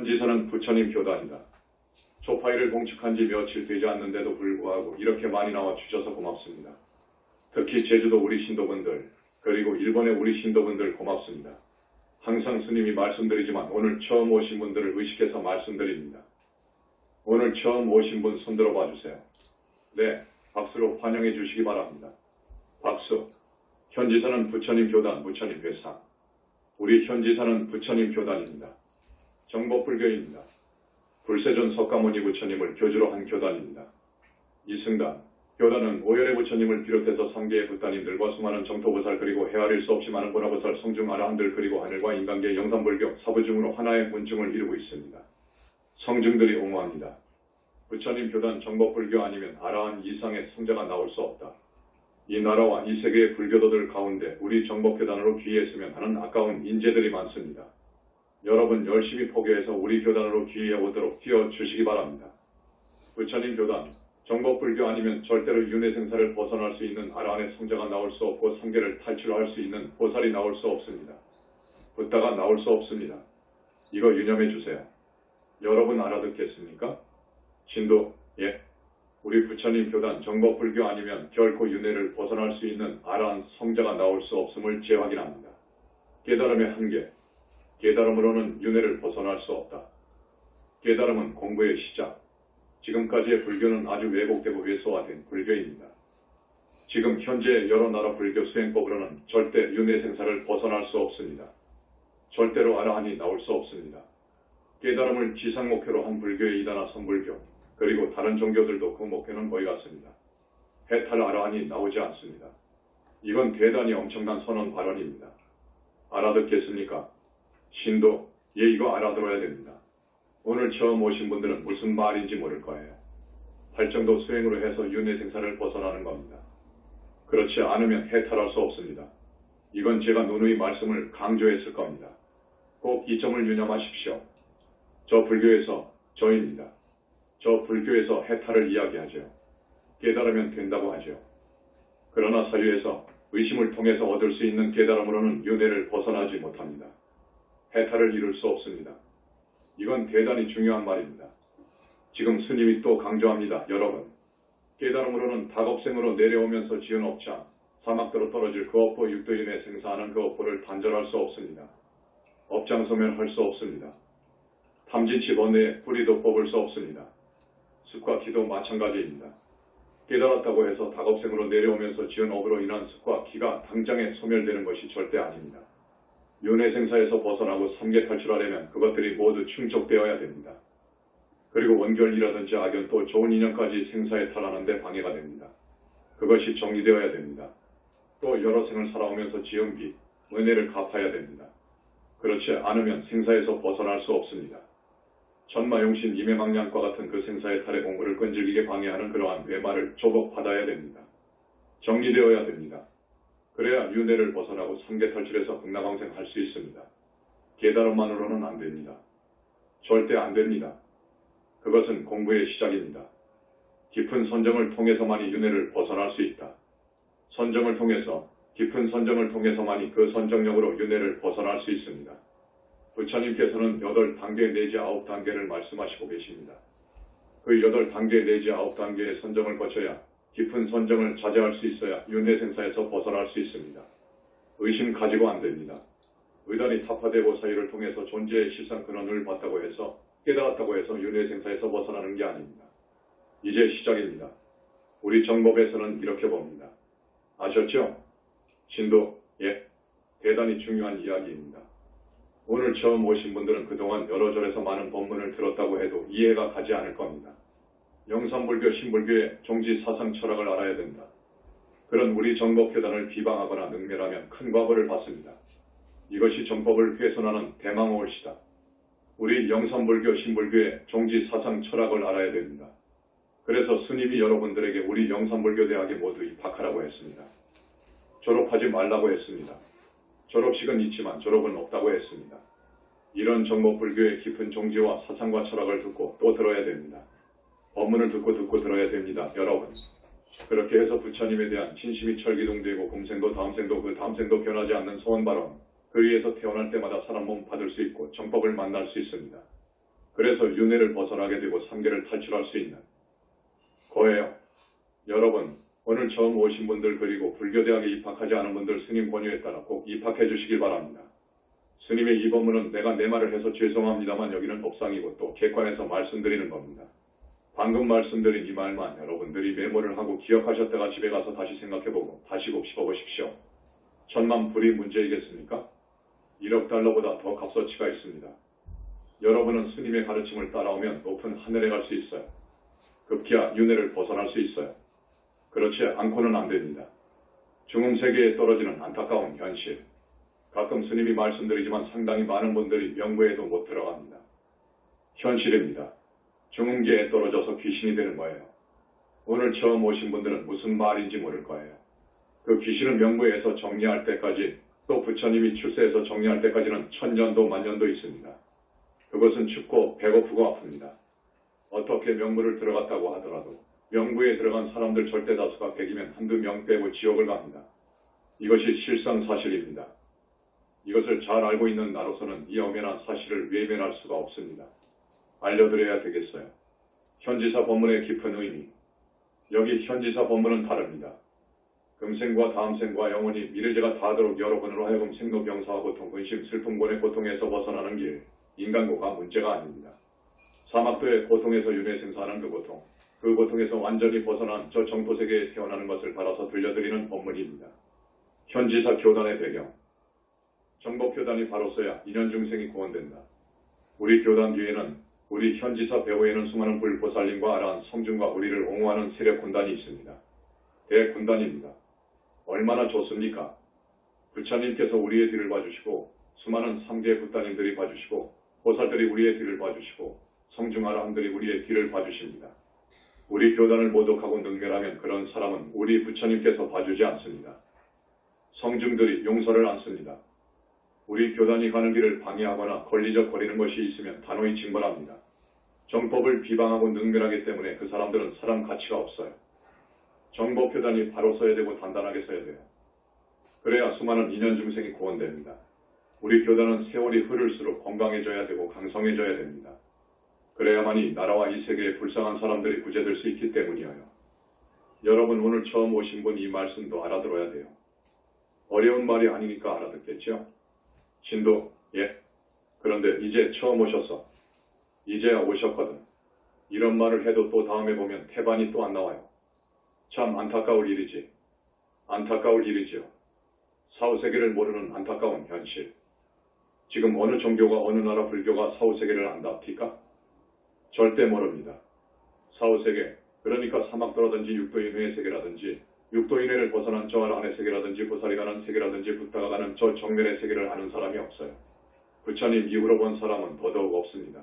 현지사는 부처님 교단이다. 초파이를 봉축한 지 며칠 되지 않는데도 불구하고 이렇게 많이 나와 주셔서 고맙습니다. 특히 제주도 우리 신도분들, 그리고 일본의 우리 신도분들 고맙습니다. 항상 스님이 말씀드리지만 오늘 처음 오신 분들을 의식해서 말씀드립니다. 오늘 처음 오신 분 손들어 봐주세요. 네, 박수로 환영해 주시기 바랍니다. 박수. 현지사는 부처님 교단, 부처님 회상. 우리 현지사는 부처님 교단입니다. 정법불교입니다. 불세존 석가모니 부처님을 교주로 한 교단입니다. 이승단, 교단은 오열의 부처님을 비롯해서 상계의 부따님들과 수많은 정토보살 그리고 헤아릴 수 없이 많은 보라보살 성중 아라한들 그리고 하늘과 인간계 영산불교 사부중으로 하나의 문중을 이루고 있습니다. 성중들이 옹호합니다. 부처님 교단 정법불교 아니면 아라한 이상의 성자가 나올 수 없다. 이 나라와 이 세계의 불교도들 가운데 우리 정법교단으로 귀의했으면 하는 아까운 인재들이 많습니다. 여러분 열심히 포교해서 우리 교단으로 귀의해 오도록 띄워주시기 바랍니다. 부처님 교단, 정법불교 아니면 절대로 윤회생사를 벗어날 수 있는 아라한의 성자가 나올 수 없고 삼계를 탈출할 수 있는 보살이 나올 수 없습니다. 붓다가 나올 수 없습니다. 이거 유념해 주세요. 여러분 알아듣겠습니까? 진도, 예. 우리 부처님 교단 정법불교 아니면 결코 윤회를 벗어날 수 있는 아라한 성자가 나올 수 없음을 재확인합니다. 깨달음의 한계. 깨달음으로는 윤회를 벗어날 수 없다. 깨달음은 공부의 시작. 지금까지의 불교는 아주 왜곡되고 왜소화된 불교입니다. 지금 현재 여러 나라 불교 수행법으로는 절대 윤회생사를 벗어날 수 없습니다. 절대로 아라한이 나올 수 없습니다. 깨달음을 지상 목표로 한 불교의 이단화 선불교, 그리고 다른 종교들도 그 목표는 거의 같습니다. 해탈 아라한이 나오지 않습니다. 이건 대단히 엄청난 선언 발언입니다. 알아듣겠습니까? 신도, 예, 이거 알아들어야 됩니다. 오늘 처음 오신 분들은 무슨 말인지 모를 거예요. 발정도 수행으로 해서 윤회생사를 벗어나는 겁니다. 그렇지 않으면 해탈할 수 없습니다. 이건 제가 누누이 말씀을 강조했을 겁니다. 꼭 이 점을 유념하십시오. 저 불교에서 저입니다. 저 불교에서 해탈을 이야기하죠. 깨달으면 된다고 하죠. 그러나 사유에서 의심을 통해서 얻을 수 있는 깨달음으로는 윤회를 벗어나지 못합니다. 해탈을 이룰 수 없습니다. 이건 대단히 중요한 말입니다. 지금 스님이 또 강조합니다. 여러분, 깨달음으로는 닭업생으로 내려오면서 지은 업장, 사막도로 떨어질 그 업보 육도윤회 생사하는 그 업보를 단절할 수 없습니다. 업장 소멸할 수 없습니다. 탐진치 번뇌에 뿌리도 뽑을 수 없습니다. 습과 기도 마찬가지입니다. 깨달았다고 해서 닭업생으로 내려오면서 지은 업으로 인한 습과 기가 당장에 소멸되는 것이 절대 아닙니다. 윤회생사에서 벗어나고 삼계 탈출하려면 그것들이 모두 충족되어야 됩니다. 그리고 원결이라든지 악연 또 좋은 인연까지 생사에 탈하는 데 방해가 됩니다. 그것이 정리되어야 됩니다. 또 여러 생을 살아오면서 지은 빚, 은혜를 갚아야 됩니다. 그렇지 않으면 생사에서 벗어날 수 없습니다. 천마용신 임해망량과 같은 그 생사의 탈의 공부를 끈질기게 방해하는 그러한 외마를 조복받아야 됩니다. 정리되어야 됩니다. 그래야 윤회를 벗어나고 삼계 탈출해서 극락왕생할 수 있습니다. 깨달음만으로는 안 됩니다. 절대 안 됩니다. 그것은 공부의 시작입니다. 깊은 선정을 통해서만이 윤회를 벗어날 수 있다. 선정을 통해서, 깊은 선정을 통해서만이 그 선정력으로 윤회를 벗어날 수 있습니다. 부처님께서는 8단계 내지 9단계를 말씀하시고 계십니다. 그 8단계 내지 9단계의 선정을 거쳐야 깊은 선정을 자제할 수 있어야 윤회생사에서 벗어날 수 있습니다. 의심 가지고 안 됩니다. 의단이 타파되고 사유를 통해서 존재의 실상 근원을 봤다고 해서 깨달았다고 해서 윤회생사에서 벗어나는 게 아닙니다. 이제 시작입니다. 우리 정법에서는 이렇게 봅니다. 아셨죠? 신도, 예, 대단히 중요한 이야기입니다. 오늘 처음 오신 분들은 그동안 여러 절에서 많은 법문을 들었다고 해도 이해가 가지 않을 겁니다. 영산불교, 신불교의 종지 사상 철학을 알아야 된다. 그런 우리 정법교단을 비방하거나 능멸하면 큰 과보를 받습니다. 이것이 정법을 훼손하는 대망호올시다. 우리 영산불교, 신불교의 종지 사상 철학을 알아야 됩니다. 그래서 스님이 여러분들에게 우리 영산불교 대학에 모두 입학하라고 했습니다. 졸업하지 말라고 했습니다. 졸업식은 있지만 졸업은 없다고 했습니다. 이런 정법불교의 깊은 종지와 사상과 철학을 듣고 또 들어야 됩니다. 법문을 듣고 들어야 됩니다. 여러분. 그렇게 해서 부처님에 대한 진심이 철기동되고 금생도 다음생도 그 다음생도 변하지 않는 소원 발언, 그 위에서 태어날 때마다 사람 몸 받을 수 있고 정법을 만날 수 있습니다. 그래서 윤회를 벗어나게 되고 삼계를 탈출할 수 있는 거예요. 여러분, 오늘 처음 오신 분들 그리고 불교대학에 입학하지 않은 분들 스님 권유에 따라 꼭 입학해 주시길 바랍니다. 스님의 이 법문은 내가 내 말을 해서 죄송합니다만 여기는 법상이고 또 객관에서 말씀드리는 겁니다. 방금 말씀드린 이 말만 여러분들이 메모를 하고 기억하셨다가 집에 가서 다시 생각해보고 다시 곱씹어보십시오. 천만 불이 문제이겠습니까? 1억 달러보다 더 값어치가 있습니다. 여러분은 스님의 가르침을 따라오면 높은 하늘에 갈 수 있어요. 급기야 윤회를 벗어날 수 있어요. 그렇지 않고는 안 됩니다. 중음세계에 떨어지는 안타까운 현실. 가끔 스님이 말씀드리지만 상당히 많은 분들이 명부에도 못 들어갑니다. 현실입니다. 중음계에 떨어져서 귀신이 되는 거예요. 오늘 처음 오신 분들은 무슨 말인지 모를 거예요. 그 귀신은 명부에서 정리할 때까지 또 부처님이 출세해서 정리할 때까지는 천년도 만년도 있습니다. 그것은 춥고 배고프고 아픕니다. 어떻게 명부를 들어갔다고 하더라도 명부에 들어간 사람들 절대 다수가 100이면 한두 명 빼고 지옥을 갑니다. 이것이 실상사실입니다. 이것을 잘 알고 있는 나로서는 이 엄연한 사실을 외면할 수가 없습니다. 알려드려야 되겠어요. 현지사 법문의 깊은 의미. 여기 현지사 법문은 다릅니다. 금생과 다음생과 영원히 미래제가 다하도록 여러분으로 하여금 생로병사와 고통, 근심, 슬픔, 고뇌, 고통에서 벗어나는 길, 인간고가 문제가 아닙니다. 사막도의 고통에서 윤회생사하는 그 고통에서 완전히 벗어난 저 정토세계에 태어나는 것을 바라서 들려드리는 법문입니다. 현지사 교단의 배경. 정법교단이 바로서야 인연중생이 구원된다. 우리 교단 뒤에는 우리 현지사 배후에는 수많은 불보살님과 아라한 성중과 우리를 옹호하는 세력 군단이 있습니다. 대군단입니다. 얼마나 좋습니까? 부처님께서 우리의 뒤를 봐주시고 수많은 3개 부따님들이 봐주시고 보살들이 우리의 뒤를 봐주시고 성중아라함들이 우리의 뒤를 봐주십니다. 우리 교단을 모독하고 능멸하면 그런 사람은 우리 부처님께서 봐주지 않습니다. 성중들이 용서를 않습니다. 우리 교단이 가는 길을 방해하거나 걸리적거리는 것이 있으면 단호히 징벌합니다. 정법을 비방하고 능멸하기 때문에 그 사람들은 사람 가치가 없어요. 정법교단이 바로 서야 되고 단단하게 서야 돼요. 그래야 수많은 인연중생이 구원됩니다. 우리 교단은 세월이 흐를수록 건강해져야 되고 강성해져야 됩니다. 그래야만이 나라와 이 세계에 불쌍한 사람들이 구제될 수 있기 때문이에요. 여러분 오늘 처음 오신 분 이 말씀도 알아들어야 돼요. 어려운 말이 아니니까 알아듣겠죠? 신도, 예. 그런데 이제 처음 오셨어. 이제야 오셨거든. 이런 말을 해도 또 다음에 보면 태반이 또 안 나와요. 참 안타까울 일이지. 안타까울 일이지요. 사후세계를 모르는 안타까운 현실. 지금 어느 종교가 어느 나라 불교가 사후세계를 안답니까? 절대 모릅니다. 사후세계, 그러니까 사막도라든지 육도인회의 세계라든지 육도인회를 벗어난 저 안의 세계라든지 보살이 가는 세계라든지 부다가 가는 저 정면의 세계를 아는 사람이 없어요. 부처님 이후로 본 사람은 더더욱 없습니다.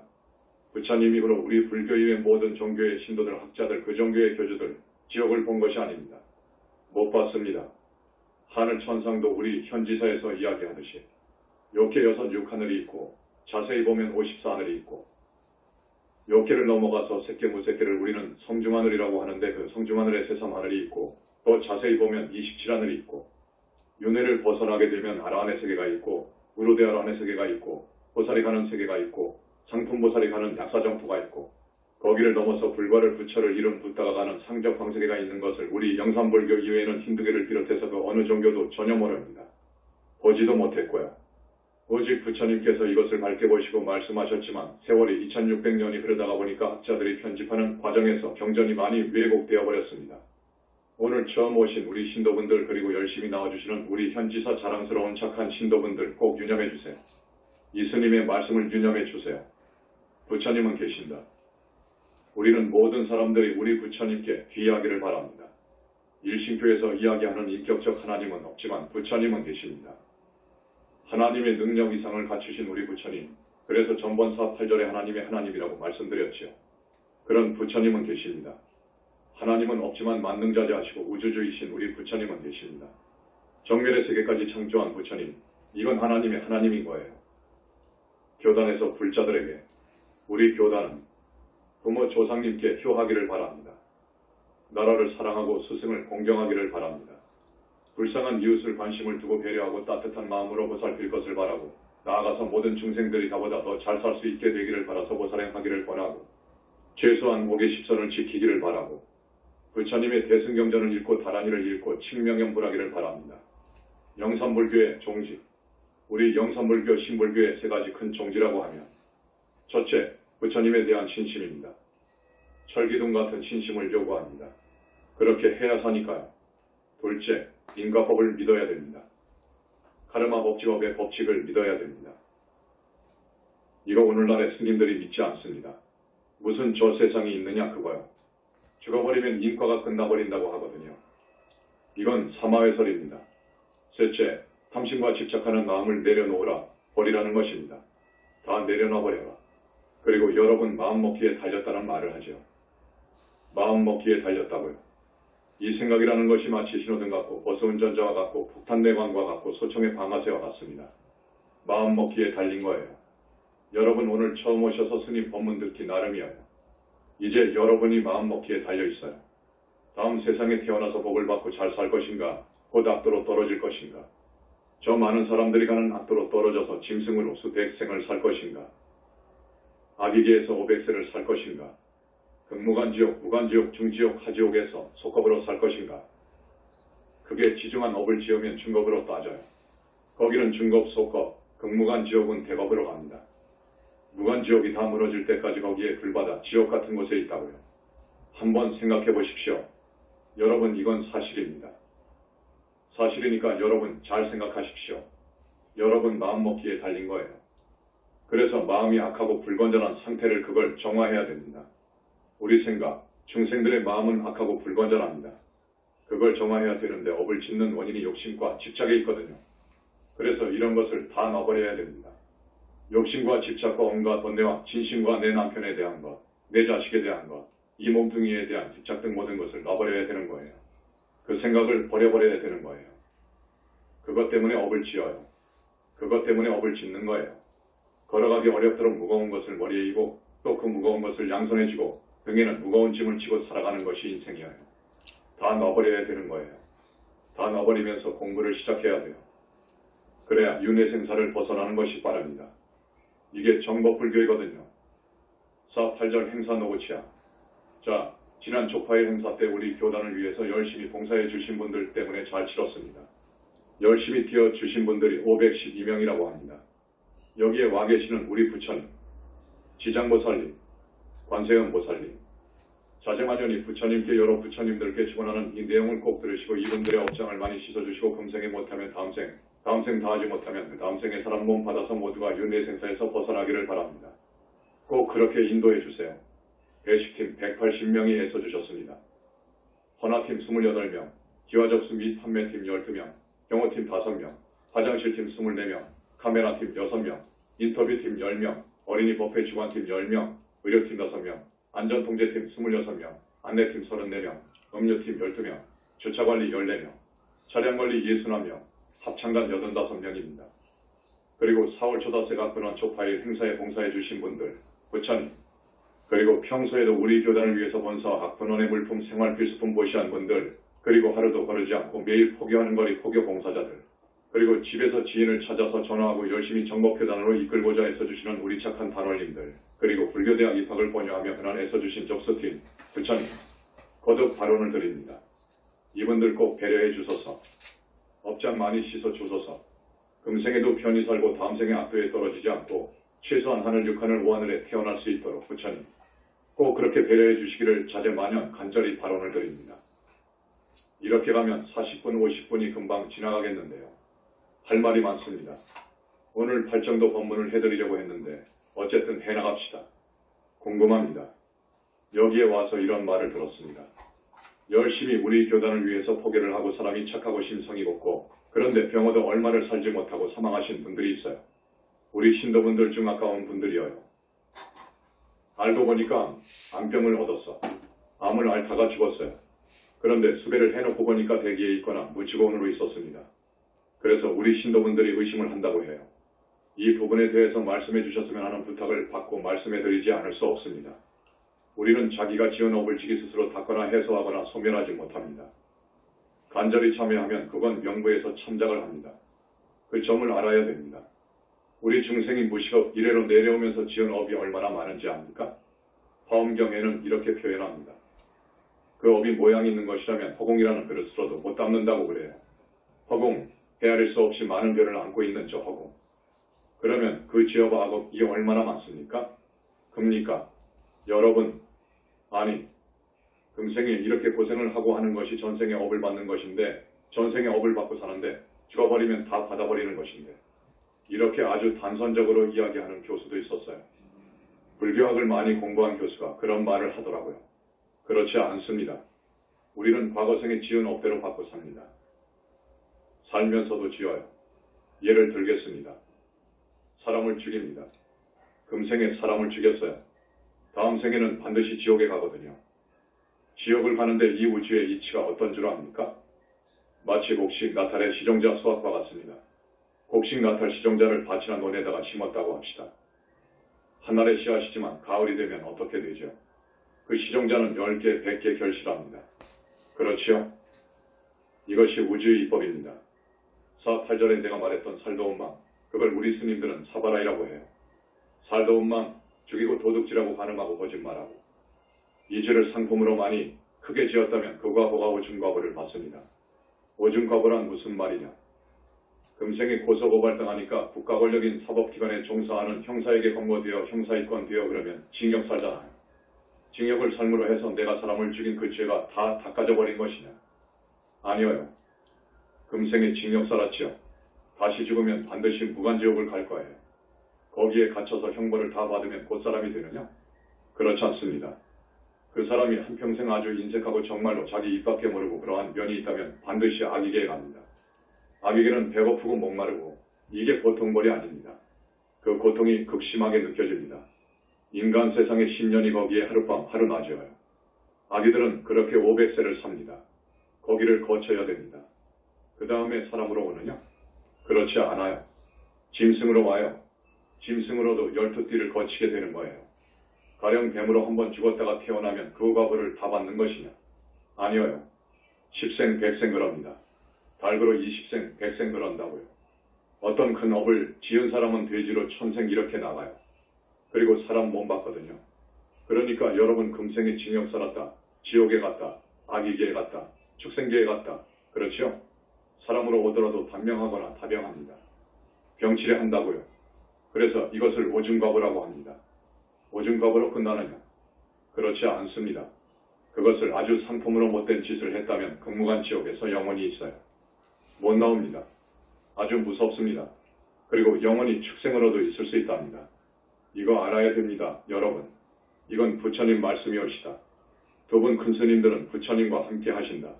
부처님 이후로 우리 불교 이외 모든 종교의 신도들, 학자들, 그 종교의 교주들 지옥을 본 것이 아닙니다. 못 봤습니다. 하늘 천상도 우리 현지사에서 이야기하듯이 욕계 여섯 육하늘이 있고 자세히 보면 54하늘이 있고 욕계를 넘어가서 색계 무색계를 우리는 성중하늘이라고 하는데 그 성중하늘에 세삼하늘이 있고 또 자세히 보면 27하늘이 있고 윤회를 벗어나게 되면 아라한의 세계가 있고 우르대아라한의 세계가 있고 보살이 가는 세계가 있고 상품보살이 가는 약사정토가 있고 거기를 넘어서 불과를 부처를 이룬 부다가 가는 상적방세계가 있는 것을 우리 영산불교 이외에는 힌두교를 비롯해서 그 어느 종교도 전혀 모릅니다. 보지도 못했고요. 오직 부처님께서 이것을 밝게 보시고 말씀하셨지만 세월이 2600년이 흐르다가 보니까 학자들이 편집하는 과정에서 경전이 많이 왜곡되어 버렸습니다. 오늘 처음 오신 우리 신도분들 그리고 열심히 나와주시는 우리 현지사 자랑스러운 착한 신도분들 꼭 유념해 주세요. 이 스님의 말씀을 유념해 주세요. 부처님은 계신다. 우리는 모든 사람들이 우리 부처님께 귀하기를 바랍니다. 일신교에서 이야기하는 인격적 하나님은 없지만 부처님은 계십니다. 하나님의 능력 이상을 갖추신 우리 부처님, 그래서 전번사 8절에 하나님의 하나님이라고 말씀드렸지요. 그런 부처님은 계십니다. 하나님은 없지만 만능자재하시고 우주주이신 우리 부처님은 계십니다. 정멸의 세계까지 창조한 부처님, 이건 하나님의 하나님인 거예요. 교단에서 불자들에게 우리 교단은 부모 조상님께 효하기를 바랍니다. 나라를 사랑하고 스승을 공경하기를 바랍니다. 불쌍한 이웃을 관심을 두고 배려하고 따뜻한 마음으로 보살필 것을 바라고 나아가서 모든 중생들이 나보다 더 잘 살 수 있게 되기를 바라서 보살행하기를 최소한 5개10선을 지키기를 바라고 부처님의 대승경전을 읽고 다란이를 읽고 칙명연불하기를 바랍니다. 영산불교의 종지, 우리 영산불교 신불교의 세 가지 큰 종지라고 하면 첫째, 부처님에 대한 신심입니다. 철기둥 같은 신심을 요구합니다. 그렇게 해야 사니까요. 둘째, 인과법을 믿어야 됩니다. 카르마 법칙업의 법칙을 믿어야 됩니다. 이거 오늘날의 스님들이 믿지 않습니다. 무슨 저 세상이 있느냐 그거요. 죽어버리면 인과가 끝나버린다고 하거든요. 이건 사마회설입니다. 셋째, 탐심과 집착하는 마음을 내려놓으라, 버리라는 것입니다. 다 내려놔버려라. 그리고 여러분 마음먹기에 달렸다는 말을 하죠. 마음먹기에 달렸다고요. 이 생각이라는 것이 마치 신호등 같고 버스운전자와 같고 폭탄 내관과 같고 소총의 방아쇠와 같습니다. 마음먹기에 달린 거예요. 여러분 오늘 처음 오셔서 스님 법문 듣기 나름이에요. 이제 여러분이 마음먹기에 달려있어요. 다음 세상에 태어나서 복을 받고 잘 살 것인가, 곧 악도로 떨어질 것인가, 저 많은 사람들이 가는 악도로 떨어져서 짐승으로 수백생을 살 것인가, 악이계에서 500세를 살 것인가, 극무간지옥, 무간지옥, 중지옥, 하지옥에서 속겁으로 살 것인가. 그게 지중한 업을 지으면 중겁으로 따져요. 거기는 중겁, 속겁, 극무간지옥은 대겁으로 갑니다. 무간지옥이 다 무너질 때까지 거기에 불바다, 지옥 같은 곳에 있다고요. 한번 생각해 보십시오. 여러분 이건 사실입니다. 사실이니까 여러분 잘 생각하십시오. 여러분 마음먹기에 달린 거예요. 그래서 마음이 악하고 불건전한 상태를 그걸 정화해야 됩니다. 우리 생각, 중생들의 마음은 악하고 불건전합니다. 그걸 정화해야 되는데 업을 짓는 원인이 욕심과 집착에 있거든요. 그래서 이런 것을 다 놔버려야 됩니다. 욕심과 집착과 온갖 번뇌와 진심과 내 남편에 대한 것, 내 자식에 대한 것, 이 몸뚱이에 대한 집착 등 모든 것을 놔버려야 되는 거예요. 그 생각을 버려버려야 되는 거예요. 그것 때문에 업을 지어요. 그것 때문에 업을 짓는 거예요. 걸어가기 어렵도록 무거운 것을 머리에 이고 또 그 무거운 것을 양손에 쥐고 등에는 무거운 짐을 지고 살아가는 것이 인생이에요. 다 놔버려야 되는 거예요. 다 놔버리면서 공부를 시작해야 돼요. 그래야 윤회생사를 벗어나는 것이 빠릅니다. 이게 정법불교이거든요. 4.8절 행사 노고치야. 자, 지난 초파일 행사 때 우리 교단을 위해서 열심히 봉사해 주신 분들 때문에 잘 치렀습니다. 열심히 뛰어주신 분들이 512명이라고 합니다. 여기에 와 계시는 우리 부처님, 지장보살님, 관세음보살님, 자제마녀니 부처님께 여러 부처님들께 축원하는 이 내용을 꼭 들으시고 이분들의 업장을 많이 씻어주시고 금생에 못하면 다음생 다 하지 못하면 그 다음 생에 사람 몸 받아서 모두가 윤회생사에서 벗어나기를 바랍니다. 꼭 그렇게 인도해 주세요. 배식팀 180명이 애써주셨습니다. 헌화팀 28명, 기와접수 및 판매팀 12명, 경호팀 5명, 화장실팀 24명, 카메라팀 6명, 인터뷰팀 10명, 어린이 법회 주관팀 10명, 의료팀 5명, 안전통제팀 26명, 안내팀 34명, 음료팀 12명, 주차관리 14명, 차량관리 61명, 합창단 85명입니다. 그리고 4월 초다새가 근원 초파일 행사에 봉사해 주신 분들, 부처님, 그리고 평소에도 우리 교단을 위해서 본사학 근원의 물품 생활 필수품 보시한 분들, 그리고 하루도 거르지 않고 매일 포교하는 거리 포교 봉사자들, 그리고 집에서 지인을 찾아서 전화하고 열심히 정법교단으로 이끌고자 애써주시는 우리 착한 단원님들, 그리고 불교대학 입학을 권유하며 그날 애써주신 접수팀, 부처님, 거듭 발언을 드립니다. 이분들 꼭 배려해 주소서, 업장 많이 씻어 주소서, 금생에도 편히 살고 다음 생에 악도에 떨어지지 않고 최소한 하늘 6하늘 5하늘에 태어날 수 있도록 부처님, 꼭 그렇게 배려해 주시기를 자제마냥 간절히 발언을 드립니다. 이렇게 가면 40분, 50분이 금방 지나가겠는데요. 할 말이 많습니다. 오늘 8정도 법문을 해드리려고 했는데 어쨌든 해나갑시다. 궁금합니다. 여기에 와서 이런 말을 들었습니다. 열심히 우리 교단을 위해서 포교를 하고 사람이 착하고 심성이 곱고 그런데 병어도 얼마를 살지 못하고 사망하신 분들이 있어요. 우리 신도분들 중 아까운 분들이어요. 알고 보니까 암병을 얻었어. 암을 앓다가 죽었어요. 그런데 수배를 해놓고 보니까 대기에 있거나 무치고원으로 있었습니다. 그래서 우리 신도분들이 의심을 한다고 해요. 이 부분에 대해서 말씀해 주셨으면 하는 부탁을 받고 말씀해 드리지 않을 수 없습니다. 우리는 자기가 지은 업을 지기 스스로 닦거나 해소하거나 소멸하지 못합니다. 간절히 참여하면 그건 명부에서 참작을 합니다. 그 점을 알아야 됩니다. 우리 중생이 무식업 이래로 내려오면서 지은 업이 얼마나 많은지 압니까? 화엄경에는 이렇게 표현합니다. 그 업이 모양이 있는 것이라면 허공이라는 그릇으로도 못 담는다고 그래요. 허공, 헤아릴 수 없이 많은 별을 안고 있는 저 허공. 그러면 그 지업 악업이 얼마나 많습니까? 큽니까? 여러분, 아니, 금생에 이렇게 고생을 하고 하는 것이 전생의 업을 받는 것인데, 전생의 업을 받고 사는데 죽어버리면 다 받아버리는 것인데, 이렇게 아주 단선적으로 이야기하는 교수도 있었어요. 불교학을 많이 공부한 교수가 그런 말을 하더라고요. 그렇지 않습니다. 우리는 과거생에 지은 업대로 받고 삽니다. 살면서도 지어요. 예를 들겠습니다. 사람을 죽입니다. 금생에 사람을 죽였어요. 다음 생에는 반드시 지옥에 가거든요. 지옥을 가는데 이 우주의 이치가 어떤 줄 압니까? 마치 곡식 나탈의 시종자 수확과 같습니다. 곡식 나탈 시종자를 밭이나 논에다가 심었다고 합시다. 한날의 씨앗이지만 가을이 되면 어떻게 되죠? 그 시종자는 10개, 100개 결실합니다. 그렇지요? 이것이 우주의 이법입니다. 4.8절에 내가 말했던 살더운 맘, 그걸 우리 스님들은 사바라이라고 해요. 살더운 맘, 죽이고 도둑질하고 가늠하고 거짓말하고. 이 죄를 상품으로 많이 크게 지었다면 그가 보가 오줌과벌을 받습니다. 오줌과벌은 무슨 말이냐? 금생에 고소고발당하니까 국가 권력인 사법기관에 종사하는 형사에게 검거되어 형사입건 되어 그러면 징역 살잖아요. 징역을 삶으로 해서 내가 사람을 죽인 그 죄가 다 닦아져버린 것이냐? 아니어요. 금생에 징역 살았지요. 다시 죽으면 반드시 무간지옥을 갈 거예요. 거기에 갇혀서 형벌을 다 받으면 곧 사람이 되느냐? 그렇지 않습니다. 그 사람이 한평생 아주 인색하고 정말로 자기 입밖에 모르고 그러한 면이 있다면 반드시 악이계에 갑니다. 악이계는 배고프고 목마르고 이게 고통벌이 아닙니다. 그 고통이 극심하게 느껴집니다. 인간 세상의 10년이 거기에 하룻밤 하루낮이어요. 아기들은 그렇게 500세를 삽니다. 거기를 거쳐야 됩니다. 그 다음에 사람으로 오느냐? 그렇지 않아요. 짐승으로 와요. 짐승으로도 12띠를 거치게 되는 거예요. 가령 뱀으로 한번 죽었다가 태어나면 그 과보를 다 받는 것이냐? 아니어요. 10생, 100생 그럽니다. 달그로 20생, 100생 그런다고요. 어떤 큰 업을 지은 사람은 돼지로 천생 이렇게 나가요. 그리고 사람 못 받거든요. 그러니까 여러분 금생에 징역 살았다, 지옥에 갔다, 악이계에 갔다, 축생계에 갔다. 그렇죠? 사람으로 오더라도 단명하거나 다병합니다. 병치레 한다고요. 그래서 이것을 오줌과보라고 합니다. 오줌과보로 끝나느냐? 그렇지 않습니다. 그것을 아주 상품으로 못된 짓을 했다면 극무간 지옥에서 영원히 있어요. 못 나옵니다. 아주 무섭습니다. 그리고 영원히 축생으로도 있을 수 있답니다. 이거 알아야 됩니다, 여러분. 이건 부처님 말씀이옵시다. 두 분 큰 스님들은 부처님과 함께 하신다.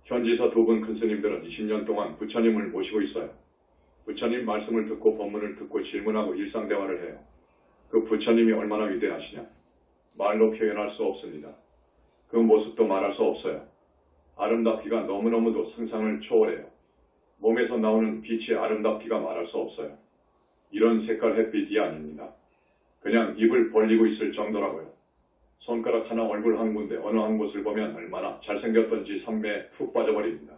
현지서 두 분 큰 스님들은 20년 동안 부처님을 모시고 있어요. 부처님 말씀을 듣고 법문을 듣고 질문하고 일상대화를 해요. 그 부처님이 얼마나 위대하시냐? 말로 표현할 수 없습니다. 그 모습도 말할 수 없어요. 아름답기가 너무너무도 상상을 초월해요. 몸에서 나오는 빛의 아름답기가 말할 수 없어요. 이런 색깔 햇빛이 아닙니다. 그냥 입을 벌리고 있을 정도라고요. 손가락 하나 얼굴 한 군데 어느 한 곳을 보면 얼마나 잘생겼던지 선매에 푹 빠져버립니다.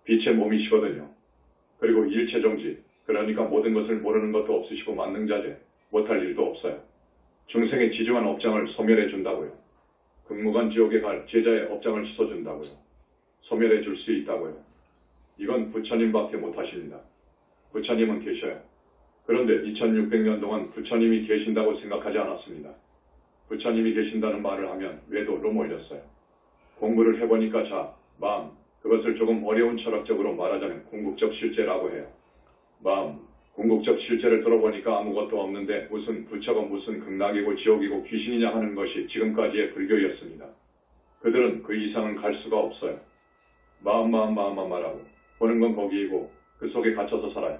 빛의 몸이시거든요. 그리고 일체정지, 그러니까 모든 것을 모르는 것도 없으시고 만능자재, 못할 일도 없어요. 중생의 지중한 업장을 소멸해 준다고요. 극무간 지옥에 갈 제자의 업장을 씻어준다고요. 소멸해 줄 수 있다고요. 이건 부처님밖에 못하십니다. 부처님은 계셔요. 그런데 2600년 동안 부처님이 계신다고 생각하지 않았습니다. 부처님이 계신다는 말을 하면 외도로 몰렸어요. 공부를 해보니까 자, 마음, 그것을 조금 어려운 철학적으로 말하자면 궁극적 실제라고 해요. 마음, 궁극적 실제를 들어보니까 아무것도 없는데 무슨 부처가 무슨 극락이고 지옥이고 귀신이냐 하는 것이 지금까지의 불교였습니다. 그들은 그 이상은 갈 수가 없어요. 마음만 말하고 보는 건 거기이고 그 속에 갇혀서 살아요.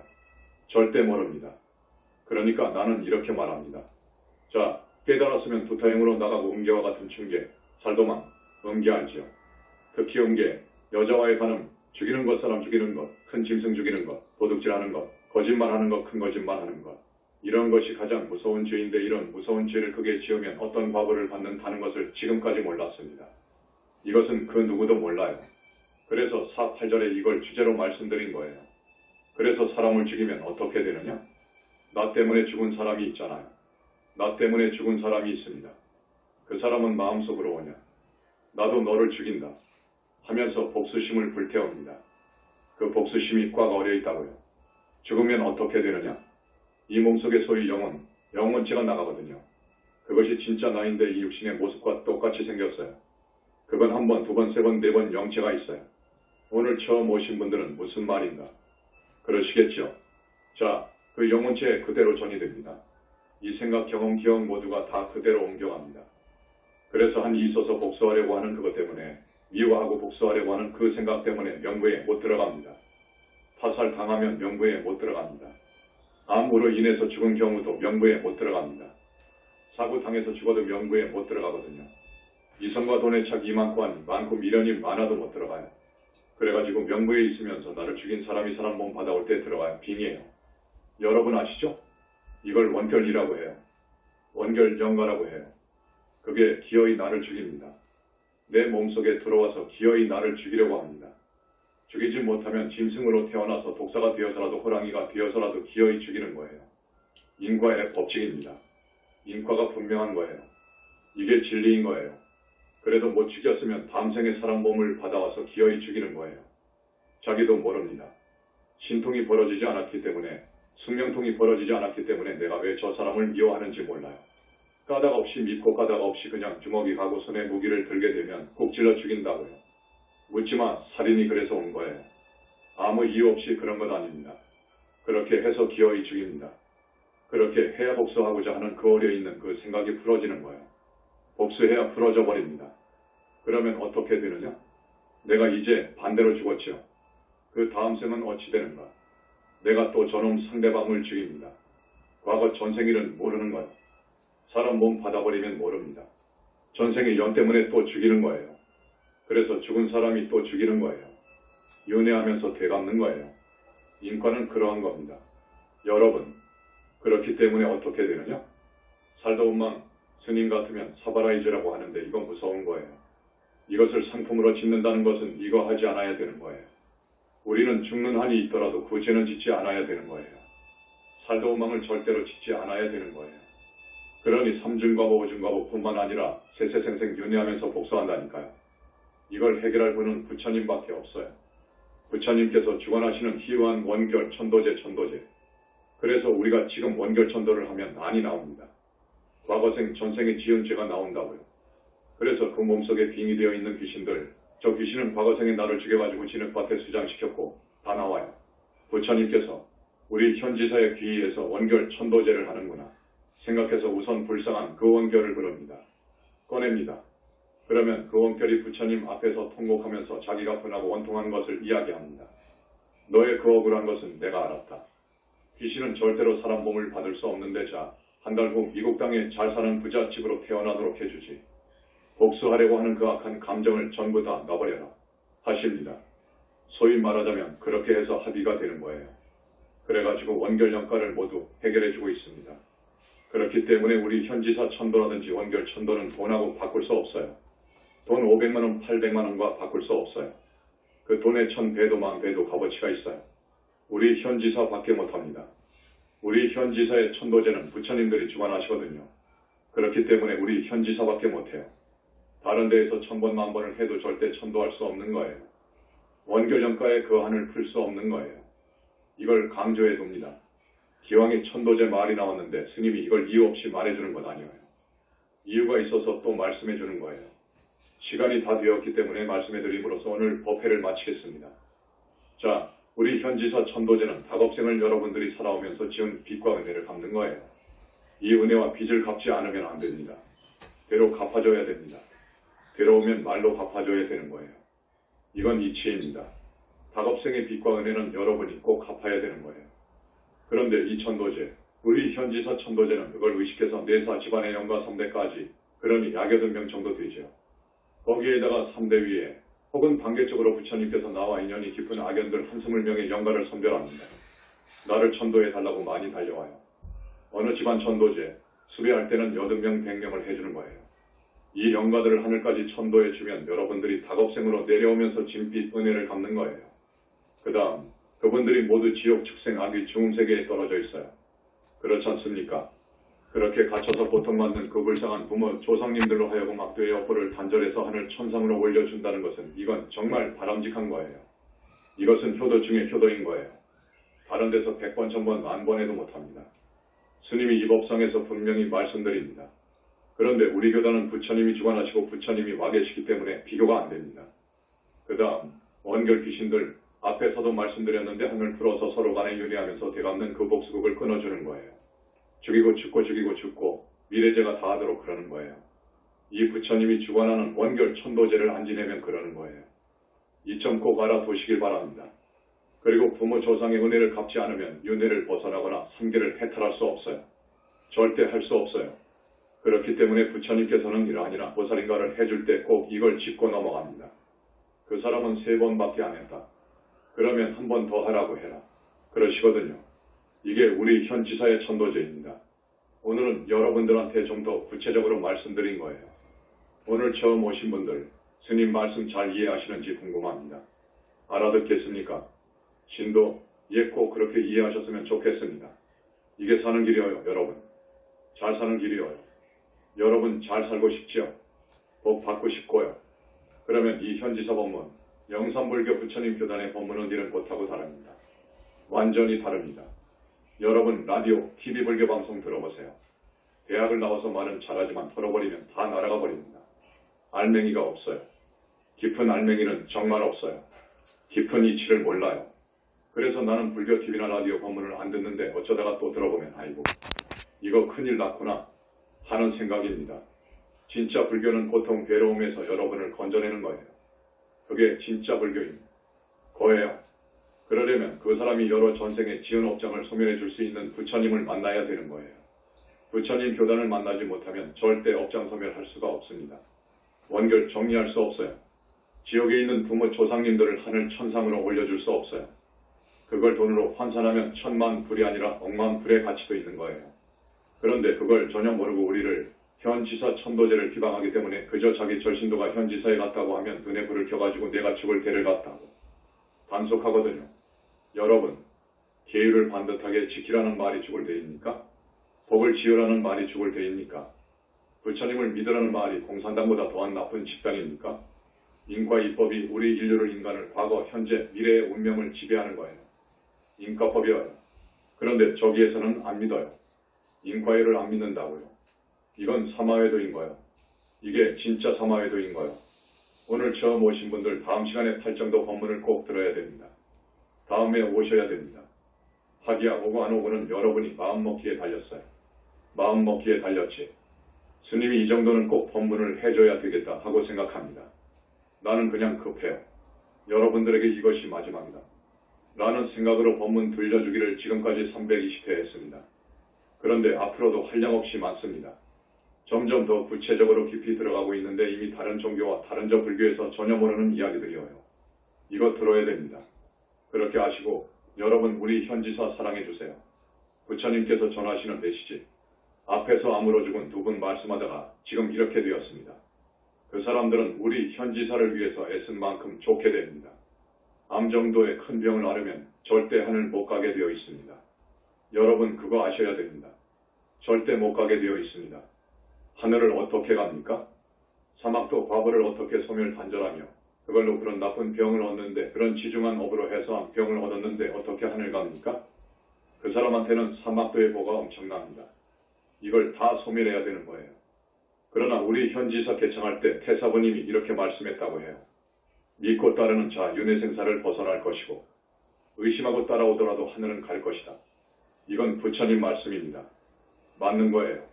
절대 모릅니다. 그러니까 나는 이렇게 말합니다. 자, 깨달았으면 두타행으로 나가고 음계와 같은 춘계, 살도망, 음계 알지요. 특히 음계, 여자와의 간음, 죽이는 것 사람 죽이는 것, 큰 짐승 죽이는 것, 도둑질하는 것, 거짓말하는 것, 큰 거짓말하는 것. 이런 것이 가장 무서운 죄인데 이런 무서운 죄를 크게 지으면 어떤 과보를 받는다는 것을 지금까지 몰랐습니다. 이것은 그 누구도 몰라요. 그래서 4.8절에 이걸 주제로 말씀드린 거예요. 그래서 사람을 죽이면 어떻게 되느냐? 나 때문에 죽은 사람이 있잖아요. 나 때문에 죽은 사람이 있습니다. 그 사람은 마음속으로 오냐. 나도 너를 죽인다. 하면서 복수심을 불태웁니다. 그 복수심이 꽉 어려 있다고요. 죽으면 어떻게 되느냐? 이 몸속의 소위 영혼체가 나가거든요. 그것이 진짜 나인데 이 육신의 모습과 똑같이 생겼어요. 그건 한 번, 두 번, 세 번, 네 번 영체가 있어요. 오늘 처음 오신 분들은 무슨 말인가? 그러시겠죠? 자, 그 영혼체 그대로 전이 됩니다. 이 생각, 경험, 기억 모두가 다 그대로 옮겨갑니다. 그래서 한이 있어서 복수하려고 하는 그것 때문에, 미워하고 복수하려고 하는 그 생각 때문에 명부에 못 들어갑니다. 타살 당하면 명부에 못 들어갑니다. 암으로 인해서 죽은 경우도 명부에 못 들어갑니다. 사고 당해서 죽어도 명부에 못 들어가거든요. 이성과 돈의 착이 많고 미련이 많아도 못 들어가요. 그래가지고 명부에 있으면서 나를 죽인 사람이 사람 몸 받아올 때 들어가요. 빙이에요. 여러분 아시죠? 이걸 원결이라고 해요. 원결영가라고 해요. 그게 기어이 나를 죽입니다. 내 몸속에 들어와서 기어이 나를 죽이려고 합니다. 죽이지 못하면 짐승으로 태어나서 독사가 되어서라도 호랑이가 되어서라도 기어이 죽이는 거예요. 인과의 법칙입니다. 인과가 분명한 거예요. 이게 진리인 거예요. 그래도 못 죽였으면 다음 생에 사람 몸을 받아와서 기어이 죽이는 거예요. 자기도 모릅니다. 신통이 벌어지지 않았기 때문에, 숙명통이 벌어지지 않았기 때문에 내가 왜 저 사람을 미워하는지 몰라요. 까닭 없이 믿고 까닭 없이 그냥 주먹이 가고 손에 무기를 들게 되면 꼭 찔러 죽인다고요. 묻지마, 살인이 그래서 온 거예요. 아무 이유 없이 그런 것 아닙니다. 그렇게 해서 기어이 죽입니다. 그렇게 해야 복수하고자 하는 그 어려있는 그 생각이 풀어지는 거예요. 복수해야 풀어져 버립니다. 그러면 어떻게 되느냐? 내가 이제 반대로 죽었죠. 그 다음 생은 어찌 되는가? 내가 또 저놈 상대방을 죽입니다. 과거 전생일은 모르는 거예요. 사람 몸 받아버리면 모릅니다. 전생의 연 때문에 또 죽이는 거예요. 그래서 죽은 사람이 또 죽이는 거예요. 윤회하면서 되갚는 거예요. 인과는 그러한 겁니다. 여러분, 그렇기 때문에 어떻게 되느냐? 살다 온망 스님 같으면 사바라이즈라고 하는데 이건 무서운 거예요. 이것을 상품으로 짓는다는 것은 이거 하지 않아야 되는 거예요. 우리는 죽는 한이 있더라도 그 죄는 짓지 않아야 되는 거예요. 살다 온망을 절대로 짓지 않아야 되는 거예요. 그러니 삼중과보, 오중과보뿐만 아니라 세세생생 윤회하면서 복수한다니까요. 이걸 해결할 분은 부처님밖에 없어요. 부처님께서 주관하시는 희유한 원결 천도제. 그래서 우리가 지금 원결 천도를 하면 안이 나옵니다. 과거생, 전생에 지은 죄가 나온다고요. 그래서 그 몸속에 빙이 되어 있는 귀신들, 저 귀신은 과거생에 나를 죽여가지고 진흙밭에 수장시켰고 다 나와요. 부처님께서 우리 현지사의 귀의에서 원결 천도제를 하는구나 생각해서 우선 불쌍한 그 원결을 부릅니다. 꺼냅니다. 그러면 그 원결이 부처님 앞에서 통곡하면서 자기가 분하고 원통한 것을 이야기합니다. 너의 그 억울한 것은 내가 알았다. 귀신은 절대로 사람 몸을 받을 수 없는데 자, 한 달 후 미국 땅에 잘 사는 부잣집으로 태어나도록 해주지. 복수하려고 하는 그 악한 감정을 전부 다 놔버려라 하십니다. 소위 말하자면 그렇게 해서 합의가 되는 거예요. 그래가지고 원결 영가를 모두 해결해주고 있습니다. 그렇기 때문에 우리 현지사 천도라든지 원결 천도는 돈하고 바꿀 수 없어요. 돈 500만원, 800만원과 바꿀 수 없어요. 그 돈의 1000배도 10,000배도 값어치가 있어요. 우리 현지사 밖에 못합니다. 우리 현지사의 천도제는 부처님들이 주관하시거든요. 그렇기 때문에 우리 현지사밖에 못해요. 다른 데에서 1000번, 10,000번을 해도 절대 천도할 수 없는 거예요. 원결영가의 그 한을 풀 수 없는 거예요. 이걸 강조해 둡니다. 기왕에 천도제 말이 나왔는데 스님이 이걸 이유 없이 말해주는 건 아니에요. 이유가 있어서 또 말씀해 주는 거예요. 시간이 다 되었기 때문에 말씀해 드림으로써 오늘 법회를 마치겠습니다. 자, 우리 현지사 천도제는 다겁생을 여러분들이 살아오면서 지은 빚과 은혜를 갚는 거예요. 이 은혜와 빚을 갚지 않으면 안 됩니다. 되로 갚아줘야 됩니다. 되로오면 말로 갚아줘야 되는 거예요. 이건 이치입니다. 다겁생의 빚과 은혜는 여러분이 꼭 갚아야 되는 거예요. 그런데 이 천도제, 우리 현지사 천도제는 그걸 의식해서 내사 집안의 영가 3대까지, 그러니 약여든명 정도 되죠. 거기에다가 3대 위에 혹은 반개적으로 부처님께서 나와 인연이 깊은 악연들 한스물 명의 영가를 선별합니다. 나를 천도해달라고 많이 달려와요. 어느 집안 천도제, 수배할 때는 80명, 100명을 해주는 거예요. 이 영가들을 하늘까지 천도해주면 여러분들이 다겁생으로 내려오면서 진빛 은혜를 갚는 거예요. 그 다음 그분들이 모두 지옥, 축생, 악귀, 중음세계에 떨어져 있어요. 그렇지 않습니까? 그렇게 갇혀서 고통받는 그 불쌍한 부모 조상님들로 하여금 악도의 업보를 단절해서 하늘 천상으로 올려준다는 것은 이건 정말 바람직한 거예요. 이것은 효도 중에 효도인 거예요. 다른 데서 100번, 1000번, 10,000번 해도 못합니다. 스님이 이 법상에서 분명히 말씀드립니다. 그런데 우리 교단은 부처님이 주관하시고 부처님이 와 계시기 때문에 비교가 안 됩니다. 그 다음 원결 귀신들 앞에서도 말씀드렸는데 한을 풀어서 서로 간에 윤회하면서 되갚는 그 복수극을 끊어주는 거예요. 죽이고 죽고 죽이고 죽고 미래제가 다 하도록 그러는 거예요. 이 부처님이 주관하는 원결 천도제를 안 지내면 그러는 거예요. 이 점 꼭 알아두시길 바랍니다. 그리고 부모 조상의 은혜를 갚지 않으면 윤회를 벗어나거나 삼계를 해탈할 수 없어요. 절대 할 수 없어요. 그렇기 때문에 부처님께서는 이러하니라 보살인가를 해줄 때 꼭 이걸 짚고 넘어갑니다. 그 사람은 3번밖에 안 했다. 그러면 한 번 더 하라고 해라. 그러시거든요. 이게 우리 현지사의 천도제입니다. 오늘은 여러분들한테 좀 더 구체적으로 말씀드린 거예요. 오늘 처음 오신 분들 스님 말씀 잘 이해하시는지 궁금합니다. 알아듣겠습니까? 신도 꼭 그렇게 이해하셨으면 좋겠습니다. 이게 사는 길이에요, 여러분. 잘 사는 길이에요. 여러분 잘 살고 싶지요? 복 받고 싶고요. 그러면 이 현지사 법문, 영산불교 부처님 교단의 법문은 이런 곳하고 다릅니다. 완전히 다릅니다. 여러분 라디오, TV 불교 방송 들어보세요. 대학을 나와서 말은 잘하지만 털어버리면 다 날아가 버립니다. 알맹이가 없어요. 깊은 알맹이는 정말 없어요. 깊은 이치를 몰라요. 그래서 나는 불교 TV나 라디오 법문을 안 듣는데 어쩌다가 또 들어보면 아이고 이거 큰일 났구나 하는 생각입니다. 진짜 불교는 고통 괴로움에서 여러분을 건져내는 거예요. 그게 진짜 불교인 거예요. 그러려면 그 사람이 여러 전생의 지은 업장을 소멸해 줄 수 있는 부처님을 만나야 되는 거예요. 부처님 교단을 만나지 못하면 절대 업장 소멸할 수가 없습니다. 원결 정리할 수 없어요. 지옥에 있는 부모 조상님들을 하늘 천상으로 올려줄 수 없어요. 그걸 돈으로 환산하면 1000만 불이 아니라 100,000 불의 가치도 있는 거예요. 그런데 그걸 전혀 모르고 우리를 현지사 천도제를 비방하기 때문에 그저 자기 절신도가 현지사에 갔다고 하면 눈에 불을 켜가지고 내가 죽을 때를 갔다고 단속하거든요. 여러분, 계율을 반듯하게 지키라는 말이 죽을 때입니까? 복을 지으라는 말이 죽을 때입니까? 부처님을 믿으라는 말이 공산당보다 더한 나쁜 집단입니까? 인과 이법이 우리 인류를 인간을 과거, 현재, 미래의 운명을 지배하는 거예요. 인과법이어요. 그런데 저기에서는 안 믿어요. 인과율을 안 믿는다고요. 이건 사마외도인 거예요. 이게 진짜 사마외도인 거예요. 오늘 처음 오신 분들 다음 시간에 탈정도 법문을 꼭 들어야 됩니다. 다음에 오셔야 됩니다. 하기야 오고 안 오고는 여러분이 마음먹기에 달렸어요. 마음먹기에 달렸지. 스님이 이 정도는 꼭 법문을 해줘야 되겠다 하고 생각합니다. 나는 그냥 급해요. 여러분들에게 이것이 마지막이다. 라는 생각으로 법문 들려주기를 지금까지 320회 했습니다. 그런데 앞으로도 한량없이 많습니다. 점점 더 구체적으로 깊이 들어가고 있는데 이미 다른 종교와 다른 저 불교에서 전혀 모르는 이야기들이어요. 이거 들어야 됩니다. 그렇게 아시고 여러분 우리 현지사 사랑해주세요. 부처님께서 전하시는 메시지. 앞에서 암으로 죽은 두 분 말씀하다가 지금 이렇게 되었습니다. 그 사람들은 우리 현지사를 위해서 애쓴 만큼 좋게 됩니다. 암 정도의 큰 병을 앓으면 절대 하늘 못 가게 되어 있습니다. 여러분 그거 아셔야 됩니다. 절대 못 가게 되어 있습니다. 하늘을 어떻게 갑니까? 사막도 과부를 어떻게 소멸 단절하며 그걸로 그런 나쁜 병을 얻는데 그런 지중한 업으로 해서 병을 얻었는데 어떻게 하늘 갑니까? 그 사람한테는 사막도의 보가 엄청납니다. 이걸 다 소멸해야 되는 거예요. 그러나 우리 현지사 개청할 때 태사부님이 이렇게 말씀했다고 해요. 믿고 따르는 자 윤회생사를 벗어날 것이고 의심하고 따라오더라도 하늘은 갈 것이다. 이건 부처님 말씀입니다. 맞는 거예요.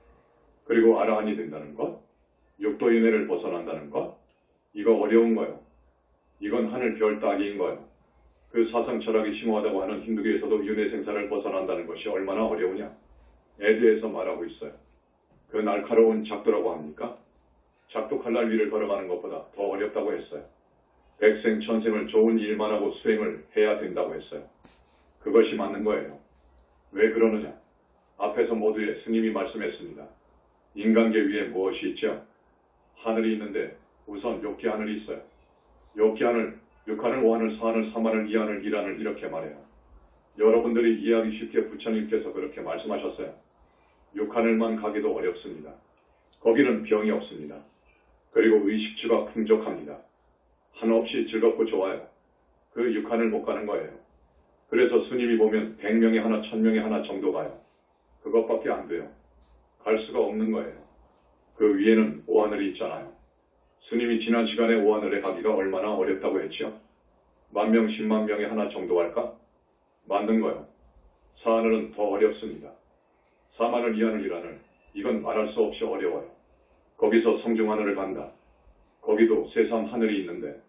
그리고 아라한이 된다는 것, 육도윤회를 벗어난다는 것, 이거 어려운 거예요. 이건 하늘 별 따기인 거예요. 그 사상 철학이 심오하다고 하는 힌두교에서도 윤회생사를 벗어난다는 것이 얼마나 어려우냐. 에드에서 말하고 있어요. 그 날카로운 작도라고 합니까? 작도 칼날 위를 걸어가는 것보다 더 어렵다고 했어요. 백생 천생을 좋은 일만 하고 수행을 해야 된다고 했어요. 그것이 맞는 거예요. 왜 그러느냐? 앞에서 모두에 스님이 말씀했습니다. 인간계 위에 무엇이 있죠? 하늘이 있는데 우선 욕기 하늘이 있어요. 욕기 하늘, 6하늘, 5하늘, 4하늘, 3하늘, 2하늘, 1하늘 이렇게 말해요. 여러분들이 이해하기 쉽게 부처님께서 그렇게 말씀하셨어요. 육하늘만 가기도 어렵습니다. 거기는 병이 없습니다. 그리고 의식주가 풍족합니다. 한없이 즐겁고 좋아요. 그 육하늘 못 가는 거예요. 그래서 스님이 보면 100명에 하나, 1000명에 하나 정도 가요. 그것밖에 안 돼요. 갈 수가 없는 거예요. 그 위에는 오하늘이 있잖아요. 스님이 지난 시간에 오하늘에 가기가 얼마나 어렵다고 했죠? 10,000명, 10만 명에 하나 정도 갈까? 맞는 거요. 사하늘은 더 어렵습니다. 사마늘, 이하늘, 일하늘. 이건 말할 수 없이 어려워요. 거기서 성중하늘을 간다. 거기도 세상 하늘이 있는데,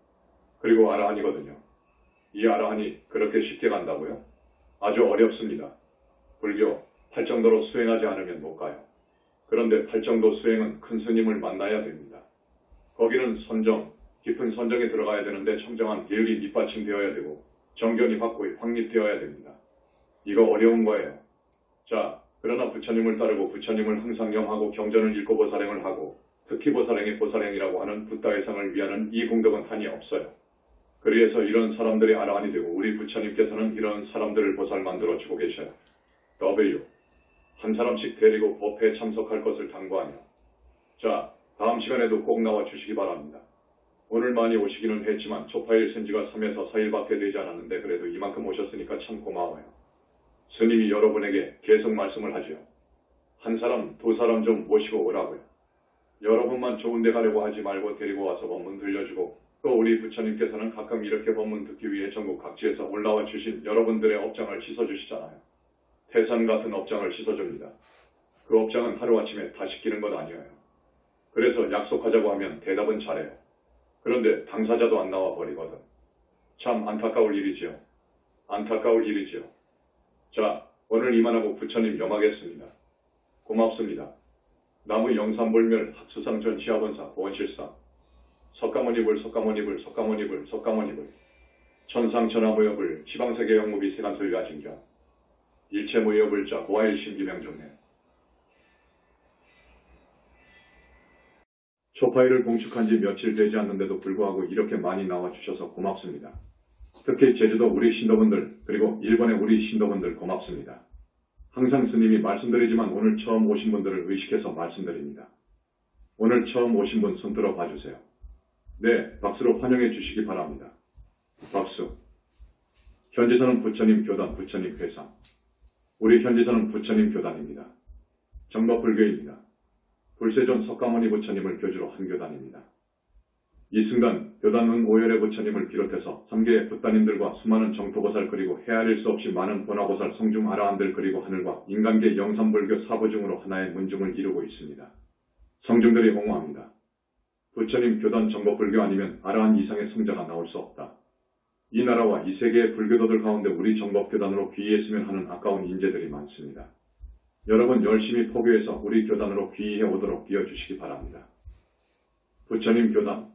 그리고 아라한이거든요. 이 아라한이 그렇게 쉽게 간다고요? 아주 어렵습니다. 불교 팔정도로 수행하지 않으면 못 가요. 그런데 팔정도 수행은 큰 스님을 만나야 됩니다. 거기는 선정, 깊은 선정에 들어가야 되는데 청정한 계율이 밑받침되어야 되고 정견이 확고히 확립되어야 됩니다. 이거 어려운 거예요. 자, 그러나 부처님을 따르고 부처님을 항상 염하고 경전을 읽고 보살행을 하고 특히 보살행이 보살행이라고 하는 붓다회상을 위하는 이 공덕은 한이 없어요. 그래서 이런 사람들이 아라한이 되고 우리 부처님께서는 이런 사람들을 보살 만들어주고 계셔요. W. 한 사람씩 데리고 법회에 참석할 것을 당부하며. 자, 다음 시간에도 꼭 나와 주시기 바랍니다. 오늘 많이 오시기는 했지만 초파일 센지가 3에서 4일밖에 되지 않았는데 그래도 이만큼 오셨으니까 참 고마워요. 스님이 여러분에게 계속 말씀을 하지요. 한 사람, 두 사람 좀 모시고 오라고요. 여러분만 좋은 데 가려고 하지 말고 데리고 와서 법문 들려주고 또 우리 부처님께서는 가끔 이렇게 법문 듣기 위해 전국 각지에서 올라와 주신 여러분들의 업장을 씻어주시잖아요. 태산 같은 업장을 씻어줍니다. 그 업장은 하루아침에 다 씻기는 것 아니에요. 그래서 약속하자고 하면 대답은 잘해요. 그런데 당사자도 안 나와 버리거든. 참 안타까울 일이지요. 안타까울 일이지요. 자, 오늘 이만하고 부처님 염하겠습니다. 고맙습니다. 나무 영산불멸 합수상 전시하본사 보원실상 석가모니불 석가모니불 석가모니불 석가모니불 천상천하무여불 지방세계 영무비 세간설가진경 일체무여불자 고아일심 기명종래 초파일을 봉축한 지 며칠 되지 않는데도 불구하고 이렇게 많이 나와주셔서 고맙습니다. 특히 제주도 우리 신도분들 그리고 일본의 우리 신도분들 고맙습니다. 항상 스님이 말씀드리지만 오늘 처음 오신 분들을 의식해서 말씀드립니다. 오늘 처음 오신 분 손들어 봐주세요. 네, 박수로 환영해 주시기 바랍니다. 박수. 현지서는 부처님 교단, 부처님 회상. 우리 현지서는 부처님 교단입니다. 정법불교입니다. 불세존 석가모니 부처님을 교주로 한 교단입니다. 이 순간 교단은 오열의 부처님을 비롯해서 3개의 붓단인들과 수많은 정토보살 그리고 헤아릴 수 없이 많은 본화보살 성중 아라한들 그리고 하늘과 인간계 영산불교 사부중으로 하나의 문중을 이루고 있습니다. 성중들이 홍호합니다. 부처님 교단 정법불교 아니면 아라한 이상의 성자가 나올 수 없다. 이 나라와 이 세계의 불교도들 가운데 우리 정법교단으로 귀의했으면 하는 아까운 인재들이 많습니다. 여러분 열심히 포교해서 우리 교단으로 귀의해 오도록 뛰어주시기 바랍니다. 부처님 교단,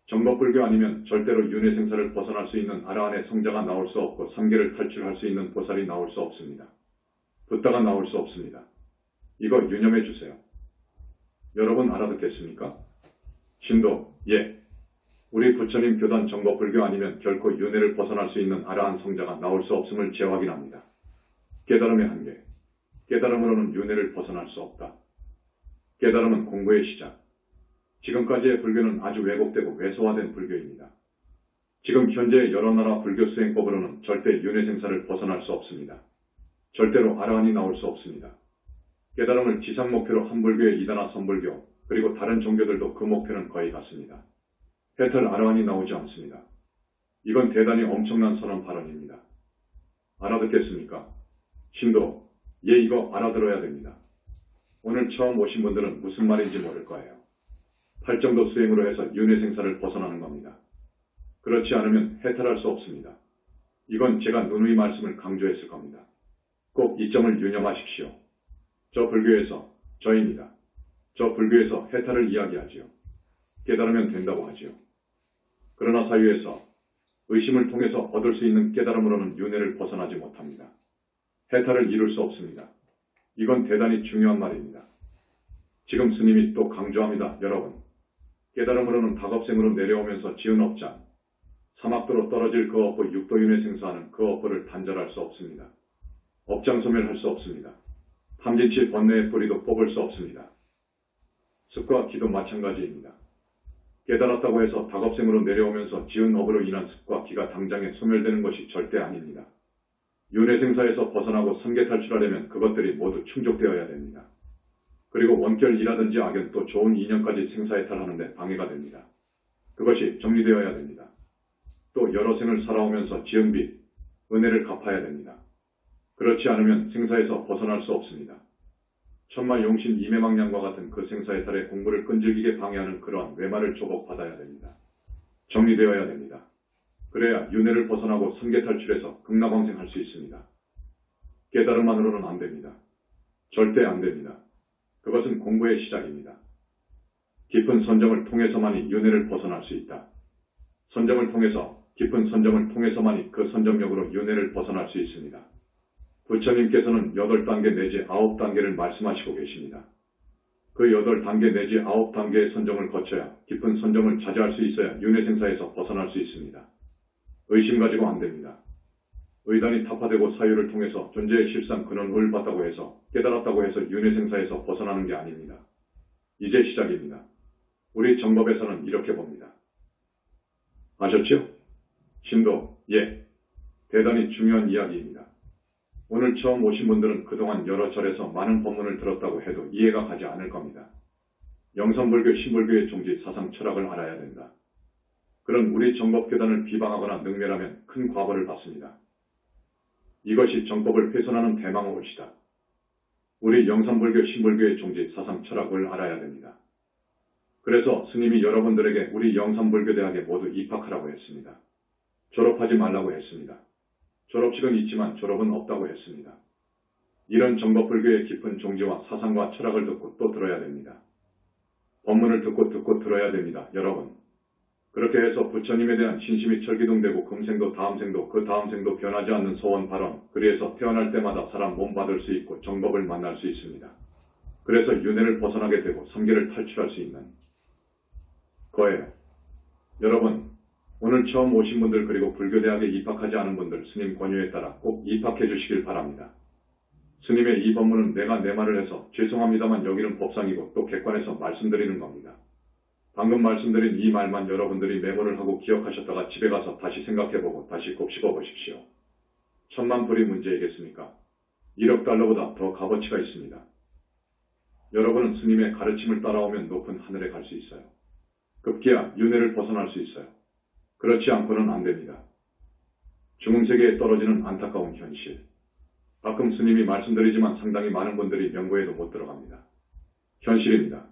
정법불교 아니면 절대로 윤회생사를 벗어날 수 있는 아라한의 성자가 나올 수 없고 삼계를 탈출할 수 있는 보살이 나올 수 없습니다. 붓다가 나올 수 없습니다. 이거 유념해 주세요. 여러분 알아듣겠습니까? 신도, 예. 우리 부처님 교단 정법불교 아니면 결코 윤회를 벗어날 수 있는 아라한 성자가 나올 수 없음을 재확인합니다. 깨달음의 한계. 깨달음으로는 윤회를 벗어날 수 없다. 깨달음은 공부의 시작. 지금까지의 불교는 아주 왜곡되고 왜소화된 불교입니다. 지금 현재 여러 나라 불교 수행법으로는 절대 윤회생사를 벗어날 수 없습니다. 절대로 아라한이 나올 수 없습니다. 깨달음을 지상 목표로 한 불교의 이단화 선불교 그리고 다른 종교들도 그 목표는 거의 같습니다. 해탈 아라한이 나오지 않습니다. 이건 대단히 엄청난 선언 발언입니다. 알아듣겠습니까? 신도, 예 이거 알아들어야 됩니다. 오늘 처음 오신 분들은 무슨 말인지 모를 거예요. 팔정도 수행으로 해서 윤회생사를 벗어나는 겁니다. 그렇지 않으면 해탈할 수 없습니다. 이건 제가 누누이 말씀을 강조했을 겁니다. 꼭 이 점을 유념하십시오. 저 불교에서 저입니다. 저 불교에서 해탈을 이야기하지요. 깨달으면 된다고 하지요. 그러나 사유에서 의심을 통해서 얻을 수 있는 깨달음으로는 윤회를 벗어나지 못합니다. 해탈을 이룰 수 없습니다. 이건 대단히 중요한 말입니다. 지금 스님이 또 강조합니다. 여러분, 깨달음으로는 다겁생으로 내려오면서 지은 업장, 사막도로 떨어질 그 업보 육도윤회 생사하는 그 업보를 단절할 수 없습니다. 업장 소멸할 수 없습니다. 탐진치 번뇌의 뿌리도 뽑을 수 없습니다. 습과 기도 마찬가지입니다. 깨달았다고 해서 닭업생으로 내려오면서 지은 업으로 인한 습과 기가 당장에 소멸되는 것이 절대 아닙니다. 윤회생사에서 벗어나고 성계 탈출하려면 그것들이 모두 충족되어야 됩니다. 그리고 원결이라든지 악연 또 좋은 인연까지 생사해탈하는데 방해가 됩니다. 그것이 정리되어야 됩니다. 또 여러 생을 살아오면서 지은 빚, 은혜를 갚아야 됩니다. 그렇지 않으면 생사에서 벗어날 수 없습니다. 천마 용신 이매망량과 같은 그 생사해탈의 공부를 끈질기게 방해하는 그러한 외마를 조복받아야 됩니다. 정리되어야 됩니다. 그래야 윤회를 벗어나고 성계 탈출해서 극락왕생할 수 있습니다. 깨달음만으로는 안 됩니다. 절대 안 됩니다. 그것은 공부의 시작입니다. 깊은 선정을 통해서만이 윤회를 벗어날 수 있다. 깊은 선정을 통해서만이 그 선정력으로 윤회를 벗어날 수 있습니다. 부처님께서는 8단계 내지 9단계를 말씀하시고 계십니다. 그 8단계 내지 9단계의 선정을 거쳐야 깊은 선정을 자제할 수 있어야 윤회생사에서 벗어날 수 있습니다. 의심 가지고 안 됩니다. 의단이 타파되고 사유를 통해서 존재의 실상 근원을 봤다고 해서 깨달았다고 해서 윤회생사에서 벗어나는 게 아닙니다. 이제 시작입니다. 우리 정법에서는 이렇게 봅니다. 아셨죠? 신도, 예. 대단히 중요한 이야기입니다. 오늘 처음 오신 분들은 그동안 여러 절에서 많은 법문을 들었다고 해도 이해가 가지 않을 겁니다. 영산불교, 신불교의 종지, 사상, 철학을 알아야 된다. 그런 우리 정법교단을 비방하거나 능멸하면 큰 과벌을 받습니다. 이것이 정법을 훼손하는 대망의것이다. 우리 영산불교, 신불교의 종지, 사상, 철학을 알아야 됩니다. 그래서 스님이 여러분들에게 우리 영산불교대학에 모두 입학하라고 했습니다. 졸업하지 말라고 했습니다. 졸업식은 있지만 졸업은 없다고 했습니다. 이런 정법불교의 깊은 종지와 사상과 철학을 듣고 또 들어야 됩니다. 법문을 듣고 들어야 됩니다. 여러분. 그렇게 해서 부처님에 대한 신심이 철기동되고 금생도 다음생도 그 다음생도 변하지 않는 소원 발언, 그래서 태어날 때마다 사람 몸 받을 수 있고 정법을 만날 수 있습니다. 그래서 윤회를 벗어나게 되고 성계를 탈출할 수 있는 거예요. 여러분, 오늘 처음 오신 분들 그리고 불교대학에 입학하지 않은 분들 스님 권유에 따라 꼭 입학해 주시길 바랍니다. 스님의 이 법문은 내가 내 말을 해서 죄송합니다만 여기는 법상이고 또 객관에서 말씀드리는 겁니다. 방금 말씀드린 이 말만 여러분들이 메모를 하고 기억하셨다가 집에 가서 다시 생각해보고 다시 꼭 씹어보십시오. 1000만 불이 문제이겠습니까? 1억 달러보다 더 값어치가 있습니다. 여러분은 스님의 가르침을 따라오면 높은 하늘에 갈 수 있어요. 급기야 윤회를 벗어날 수 있어요. 그렇지 않고는 안 됩니다. 중음세계에 떨어지는 안타까운 현실. 가끔 스님이 말씀드리지만 상당히 많은 분들이 명고에도 못 들어갑니다. 현실입니다.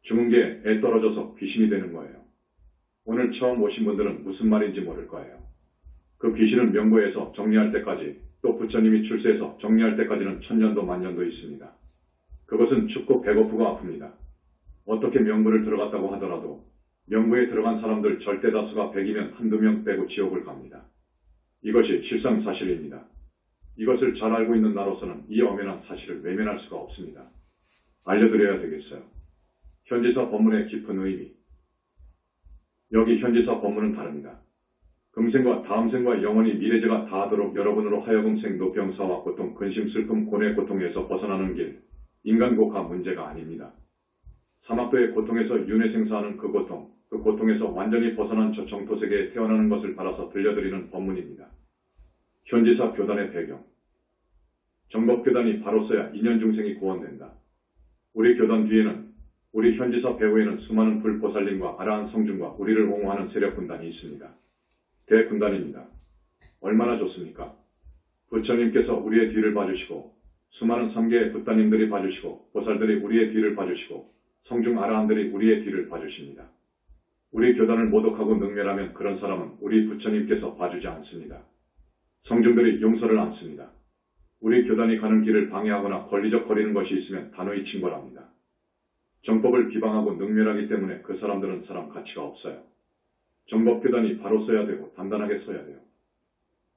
중음계에 떨어져서 귀신이 되는 거예요. 오늘 처음 오신 분들은 무슨 말인지 모를 거예요. 그 귀신은 명고에서 정리할 때까지 또 부처님이 출세해서 정리할 때까지는 1000년도 만년도 있습니다. 그것은 춥고 배고프고 아픕니다. 어떻게 명부를 들어갔다고 하더라도 명부에 들어간 사람들 절대 다수가 100이면 한두 명 빼고 지옥을 갑니다. 이것이 실상사실입니다. 이것을 잘 알고 있는 나로서는 이 엄연한 사실을 외면할 수가 없습니다. 알려드려야 되겠어요. 현지사 법문의 깊은 의미. 여기 현지사 법문은 다릅니다. 금생과 다음생과 영원히 미래제가 다하도록 여러분으로 하여금 생도 병사와 고통, 근심, 슬픔, 고뇌, 고통에서 벗어나는 길, 인간고가 문제가 아닙니다. 사막도의 고통에서 윤회생사하는 그 고통에서 완전히 벗어난 저 정토세계에 태어나는 것을 바라서 들려드리는 법문입니다. 현지사 교단의 배경. 정법교단이 바로서야 인연중생이 구원된다. 우리 교단 뒤에는 우리 현지사 배후에는 수많은 불보살님과 아라한 성중과 우리를 옹호하는 세력군단이 있습니다. 대군단입니다. 얼마나 좋습니까? 부처님께서 우리의 뒤를 봐주시고 수많은 삼계의 붓다님들이 봐주시고 보살들이 우리의 뒤를 봐주시고 성중 아라한들이 우리의 뒤를 봐주십니다. 우리 교단을 모독하고 능멸하면 그런 사람은 우리 부처님께서 봐주지 않습니다. 성중들이 용서를 않습니다. 우리 교단이 가는 길을 방해하거나 권리적 거리는 것이 있으면 단호히 징벌합니다. 정법을 비방하고 능멸하기 때문에 그 사람들은 사람 가치가 없어요. 정법교단이 바로 써야 되고 단단하게 써야 돼요.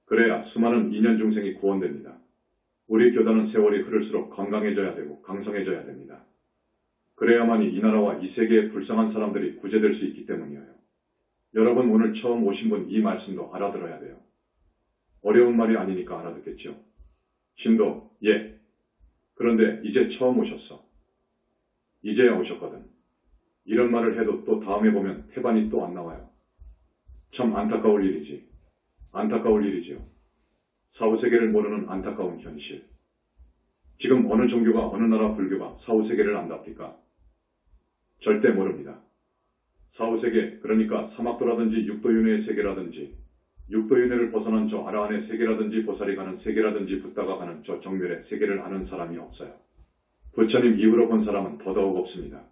그래야 수많은 인연중생이 구원됩니다. 우리 교단은 세월이 흐를수록 건강해져야 되고 강성해져야 됩니다. 그래야만이 이 나라와 이 세계의 불쌍한 사람들이 구제될 수 있기 때문이에요. 여러분 오늘 처음 오신 분 이 말씀도 알아들어야 돼요. 어려운 말이 아니니까 알아듣겠죠. 신도, 예. 그런데 이제 처음 오셨어. 이제야 오셨거든. 이런 말을 해도 또 다음에 보면 태반이 또 안 나와요. 참 안타까울 일이지. 안타까울 일이지요. 사후세계를 모르는 안타까운 현실. 지금 어느 종교가 어느 나라 불교가 사후세계를 안답니까? 절대 모릅니다. 사후세계, 그러니까 사막도라든지 육도윤회의 세계라든지 육도윤회를 벗어난 저 아라한의 세계라든지 보살이 가는 세계라든지 붓다가 가는 저 정멸의 세계를 아는 사람이 없어요. 부처님 이후로 본 사람은 더더욱 없습니다.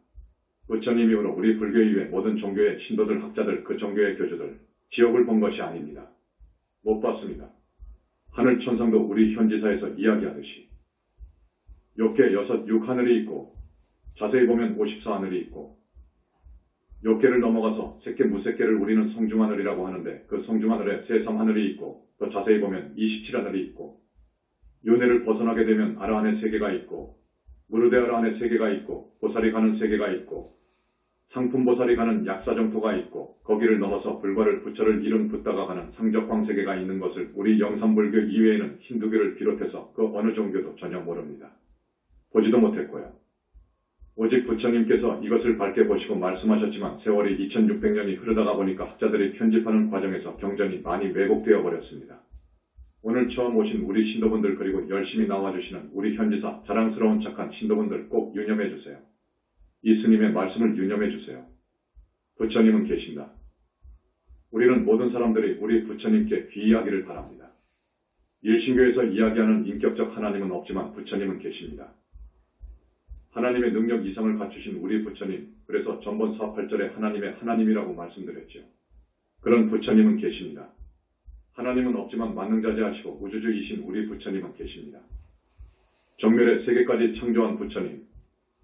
부처님 이후로 우리 불교 이외 모든 종교의 신도들, 학자들, 그 종교의 교주들 지옥을 본 것이 아닙니다. 못 봤습니다. 하늘 천상도 우리 현지사에서 이야기하듯이 욕계 6 하늘이 있고 자세히 보면 54하늘이 있고 욕계를 넘어가서 색계 무색계를 우리는 성중하늘이라고 하는데 그 성중하늘에 세삼하늘이 있고 더 자세히 보면 27하늘이 있고 윤회를 벗어나게 되면 아라한의 세계가 있고 무르대 아라한의 세계가 있고 보살이 가는 세계가 있고 상품보살이 가는 약사정토가 있고 거기를 넘어서 불과를 부처를 이룬 붓다가 가는 상적광 세계가 있는 것을 우리 영산불교 이외에는 힌두교를 비롯해서 그 어느 종교도 전혀 모릅니다. 보지도 못했고요. 오직 부처님께서 이것을 밝게 보시고 말씀하셨지만 세월이 2600년이 흐르다가 보니까 학자들이 편집하는 과정에서 경전이 많이 왜곡되어 버렸습니다. 오늘 처음 오신 우리 신도분들 그리고 열심히 나와주시는 우리 현지사 자랑스러운 착한 신도분들 꼭 유념해 주세요. 이 스님의 말씀을 유념해 주세요. 부처님은 계신다. 우리는 모든 사람들이 우리 부처님께 귀의하기를 바랍니다. 일신교에서 이야기하는 인격적 하나님은 없지만 부처님은 계십니다. 하나님의 능력 이상을 갖추신 우리 부처님, 그래서 전번 48절에 하나님의 하나님이라고 말씀드렸죠. 그런 부처님은 계십니다. 하나님은 없지만 만능자재하시고 우주주이신 우리 부처님은 계십니다. 정멸의 세계까지 창조한 부처님,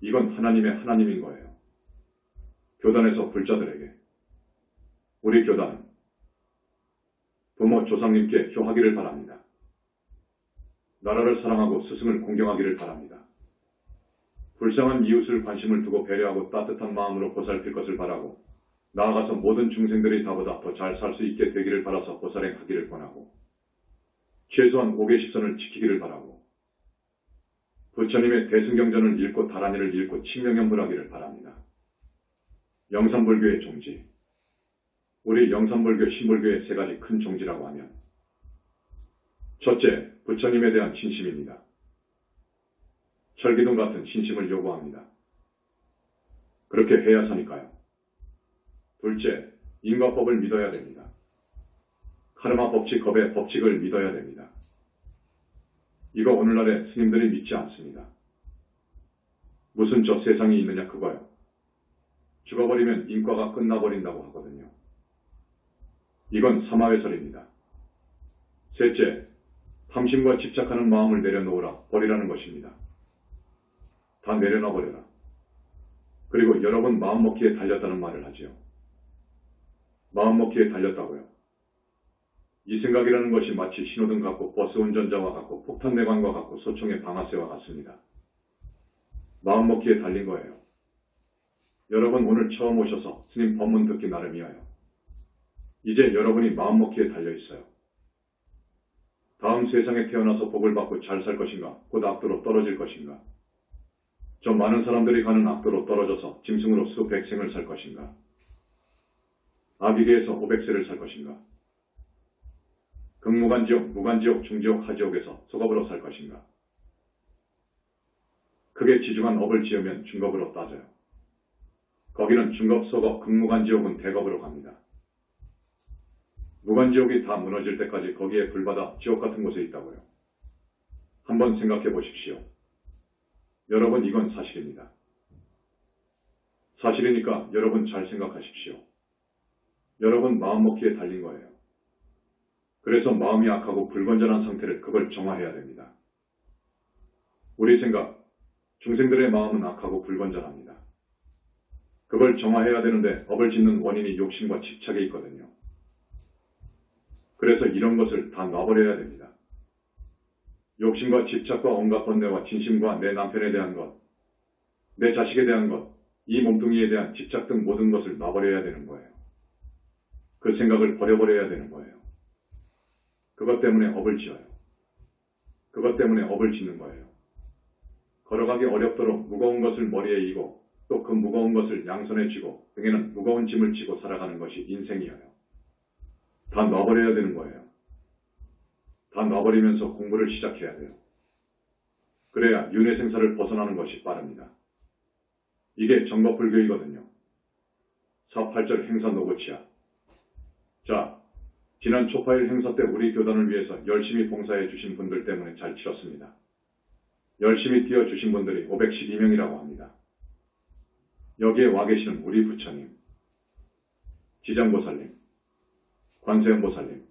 이건 하나님의 하나님인 거예요. 교단에서 불자들에게 우리 교단은 부모 조상님께 효하기를 바랍니다. 나라를 사랑하고 스승을 공경하기를 바랍니다. 불쌍한 이웃을 관심을 두고 배려하고 따뜻한 마음으로 보살필 것을 바라고 나아가서 모든 중생들이 다보다 더 잘 살 수 있게 되기를 바라서 보살행하기를 권하고 최소한 5계십선을 지키기를 바라고 부처님의 대승경전을 읽고 다란이를 읽고 칭명연불하기를 바랍니다. 영산불교의 종지, 우리 영산불교 신불교의 3가지 큰 종지라고 하면 첫째, 부처님에 대한 신심입니다. 철기둥 같은 신심을 요구합니다. 그렇게 해야 사니까요. 둘째, 인과법을 믿어야 됩니다. 카르마 법칙, 겁의 법칙을 믿어야 됩니다. 이거 오늘날의 스님들이 믿지 않습니다. 무슨 저 세상이 있느냐 그거요. 죽어버리면 인과가 끝나버린다고 하거든요. 이건 사마회설입니다. 셋째, 탐심과 집착하는 마음을 내려놓으라, 버리라는 것입니다. 다 내려놔버려라. 그리고 여러 번 마음먹기에 달렸다는 말을 하지요. 마음먹기에 달렸다고요. 이 생각이라는 것이 마치 신호등 같고 버스 운전자와 같고 폭탄 내관과 같고 소총의 방아쇠와 같습니다. 마음먹기에 달린 거예요. 여러분 오늘 처음 오셔서 스님 법문 듣기 나름이에요. 이제 여러분이 마음먹기에 달려있어요. 다음 세상에 태어나서 복을 받고 잘 살 것인가, 곧 악도로 떨어질 것인가, 저 많은 사람들이 가는 악도로 떨어져서 짐승으로 수백생을 살 것인가, 아비계에서 500세를 살 것인가, 극무간지옥, 무간지옥, 중지옥, 하지옥에서 속업으로 살 것인가. 크게 지중한 업을 지으면 중겁으로 따져요. 거기는 중겁, 속업, 극무간지옥은 대겁으로 갑니다. 무간지옥이 다 무너질 때까지 거기에 불바다, 지옥 같은 곳에 있다고요. 한번 생각해 보십시오. 여러분 이건 사실입니다. 사실이니까 여러분 잘 생각하십시오. 여러분 마음먹기에 달린 거예요. 그래서 마음이 악하고 불건전한 상태를 그걸 정화해야 됩니다. 우리 생각, 중생들의 마음은 악하고 불건전합니다. 그걸 정화해야 되는데 업을 짓는 원인이 욕심과 집착에 있거든요. 그래서 이런 것을 다 놔버려야 됩니다. 욕심과 집착과 온갖 번뇌와 진심과 내 남편에 대한 것, 내 자식에 대한 것, 이 몸뚱이에 대한 집착 등 모든 것을 놔버려야 되는 거예요. 그 생각을 버려버려야 되는 거예요. 그것 때문에 업을 지어요. 그것 때문에 업을 짓는 거예요. 걸어가기 어렵도록 무거운 것을 머리에 이고 또 그 무거운 것을 양손에 쥐고 등에는 무거운 짐을 지고 살아가는 것이 인생이에요. 다 놔버려야 되는 거예요. 다 놔버리면서 공부를 시작해야 돼요. 그래야 윤회생사를 벗어나는 것이 빠릅니다. 이게 정법불교이거든요. 4.8절 행사 노고치야. 자, 지난 초파일 행사 때 우리 교단을 위해서 열심히 봉사해 주신 분들 때문에 잘 치렀습니다. 열심히 뛰어주신 분들이 512명이라고 합니다. 여기에 와 계시는 우리 부처님, 지장보살님, 관세음보살님,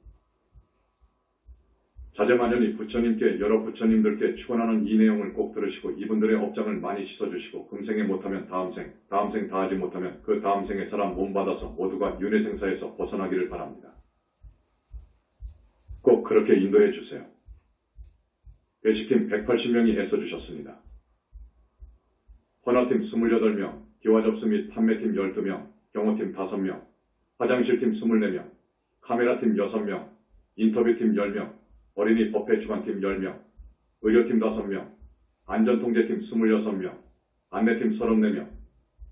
자제만연히 부처님께 여러 부처님들께 축원하는 이 내용을 꼭 들으시고 이분들의 업장을 많이 씻어주시고 금생에 못하면 다음 생 다하지 못하면 그 다음 생에 사람 몸 받아서 모두가 윤회생사에서 벗어나기를 바랍니다. 꼭 그렇게 인도해 주세요. 배식팀 180명이 애써주셨습니다. 헌화팀 28명, 기와접수 및 판매팀 12명, 경호팀 5명, 화장실팀 24명, 카메라팀 6명, 인터뷰팀 10명, 어린이 법회주관팀 10명, 의료팀 5명, 안전통제팀 26명, 안내팀 34명,